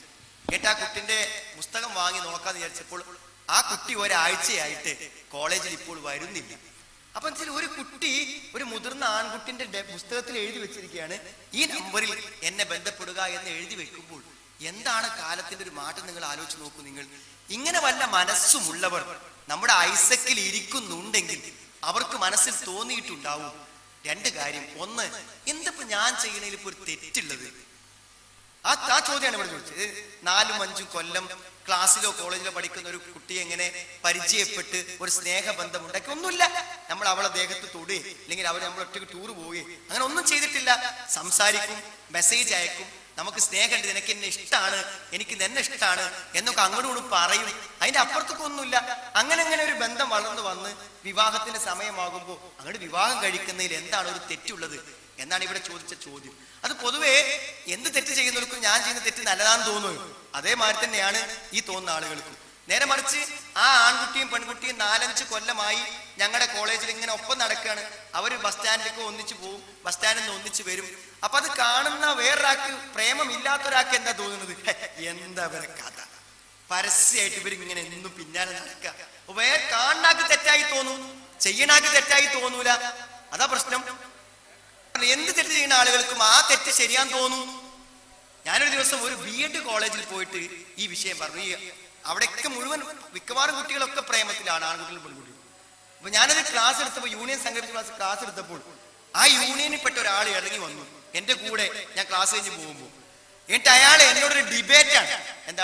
എന്നിട്ട് ആ കുട്ടിന്റെ പുസ്തകം വാങ്ങി നോക്കാന്ന് വിചാരിച്ചപ്പോൾ ആ കുട്ടി ഒരാഴ്ചയായിട്ട് കോളേജിൽ ഇപ്പോൾ വരുന്നില്ല. അപ്പൊ ഒരു കുട്ടി ഒരു മുതിർന്ന ആൺകുട്ടിന്റെ പുസ്തകത്തിൽ എഴുതി വെച്ചിരിക്കുകയാണ് ഈ നമ്പറിൽ എന്നെ ബന്ധപ്പെടുക എന്ന് എഴുതി വെക്കുമ്പോൾ എന്താണ് കാലത്തിന്റെ ഒരു മാറ്റം നിങ്ങൾ ആലോചിച്ച് നോക്കൂ. നിങ്ങൾ ഇങ്ങനെ വല്ല മനസ്സുമുള്ളവർ നമ്മുടെ ഐസക്കിൽ ഇരിക്കുന്നുണ്ടെങ്കിൽ അവർക്ക് മനസ്സിൽ തോന്നിയിട്ടുണ്ടാവും 2 കാര്യം. ഒന്ന്, എന്തിപ്പോ ഞാൻ ചെയ്യണതിൽ ഇപ്പൊ ഒരു തെറ്റുള്ളത്? ആ ചോദ്യമാണ് ഇവിടെ ചോദിച്ചത്. 4-5 കൊല്ലം ക്ലാസ്സിലോ കോളേജിലോ പഠിക്കുന്ന ഒരു കുട്ടിയെ എങ്ങനെ പരിചയപ്പെട്ട് ഒരു സ്നേഹബന്ധം ഉണ്ടാക്കി? ഒന്നുമില്ല. നമ്മൾ അവളെ ദേഹത്ത് തൊടുകയെ അല്ലെങ്കിൽ അവർ നമ്മൾ ഒറ്റയ്ക്ക് ടൂർ പോവുകയെ അങ്ങനെ ഒന്നും ചെയ്തിട്ടില്ല. സംസാരിക്കും, മെസ്സേജ് അയക്കും, നമുക്ക് സ്നേഹമുണ്ട്, നിനക്ക് എന്നെ ഇഷ്ടമാണ്, എനിക്ക് നിന്നെ ഇഷ്ടമാണ് എന്നൊക്കെ അങ്ങോട്ടും പറയും. അതിന്റെ അപ്പുറത്തൊക്കെ ഒന്നുമില്ല. അങ്ങനെ ഒരു ബന്ധം വളർന്നു വന്ന് വിവാഹത്തിന്റെ സമയമാകുമ്പോൾ അങ്ങോട്ട് വിവാഹം കഴിക്കുന്നതിൽ എന്താണ് ഒരു തെറ്റുള്ളത് എന്നാണ് ഇവിടെ ചോദിച്ച ചോദ്യം. അത് പൊതുവേ എന്ത് തെറ്റ് ചെയ്യുന്നവർക്കും ഞാൻ ചെയ്യുന്ന തെറ്റ് നല്ലതാന്ന് തോന്നുന്നു. അതേമാതിരി തന്നെയാണ് ഈ തോന്നുന്ന ആളുകൾക്കും. നേരെ മറിച്ച് ആ ആൺകുട്ടിയും പെൺകുട്ടിയും 4-5 കൊല്ലമായി ഞങ്ങളുടെ കോളേജിൽ ഇങ്ങനെ ഒപ്പം നടക്കുകയാണ്. അവർ ബസ് സ്റ്റാൻഡിലേക്ക് ഒന്നിച്ചു പോകും, ബസ് സ്റ്റാൻഡിൽ നിന്ന് ഒന്നിച്ചു വരും. അപ്പൊ അത് കാണുന്ന വേറൊരാൾക്ക്, പ്രേമം ഇല്ലാത്തൊരാൾക്ക് എന്താ തോന്നുന്നത്? എന്താ ഇവരെ കഥ, പരസ്യമായിട്ട് ഇവരിങ്ങനെ എന്നും പിന്നാലെ നടക്കുക. കാണാക്ക് തെറ്റായി തോന്നും, ചെയ്യണാക്ക് തെറ്റായി തോന്നൂല. അതാ പ്രശ്നം. എന്ത് തെറ്റ് ചെയ്യുന്ന ആളുകൾക്കും ആ തെറ്റ് ശരിയാന്ന് തോന്നും. ഞാനൊരു ദിവസം ഒരു B.Ed കോളേജിൽ പോയിട്ട് ഈ വിഷയം പറഞ്ഞു. അവിടെയൊക്കെ മുഴുവൻ മിക്കവാറും കുട്ടികളൊക്കെ പ്രേമത്തിലാണ്, ആൺകുട്ടികളും പെൺകുട്ടികളും. അപ്പൊ ഞാനത് ക്ലാസ് എടുത്തപ്പോൾ, യൂണിയൻ സംഘടിപ്പിച്ച ക്ലാസ് എടുത്തപ്പോൾ ആ യൂണിയനിൽ പെട്ട ഒരാൾ ഇറങ്ങി വന്നു എന്റെ കൂടെ. ഞാൻ ക്ലാസ് കഴിഞ്ഞ് പോകുമ്പോൾ എന്നിട്ട് അയാൾ എന്നോടൊരു ഡിബേറ്റാണ്. എന്താ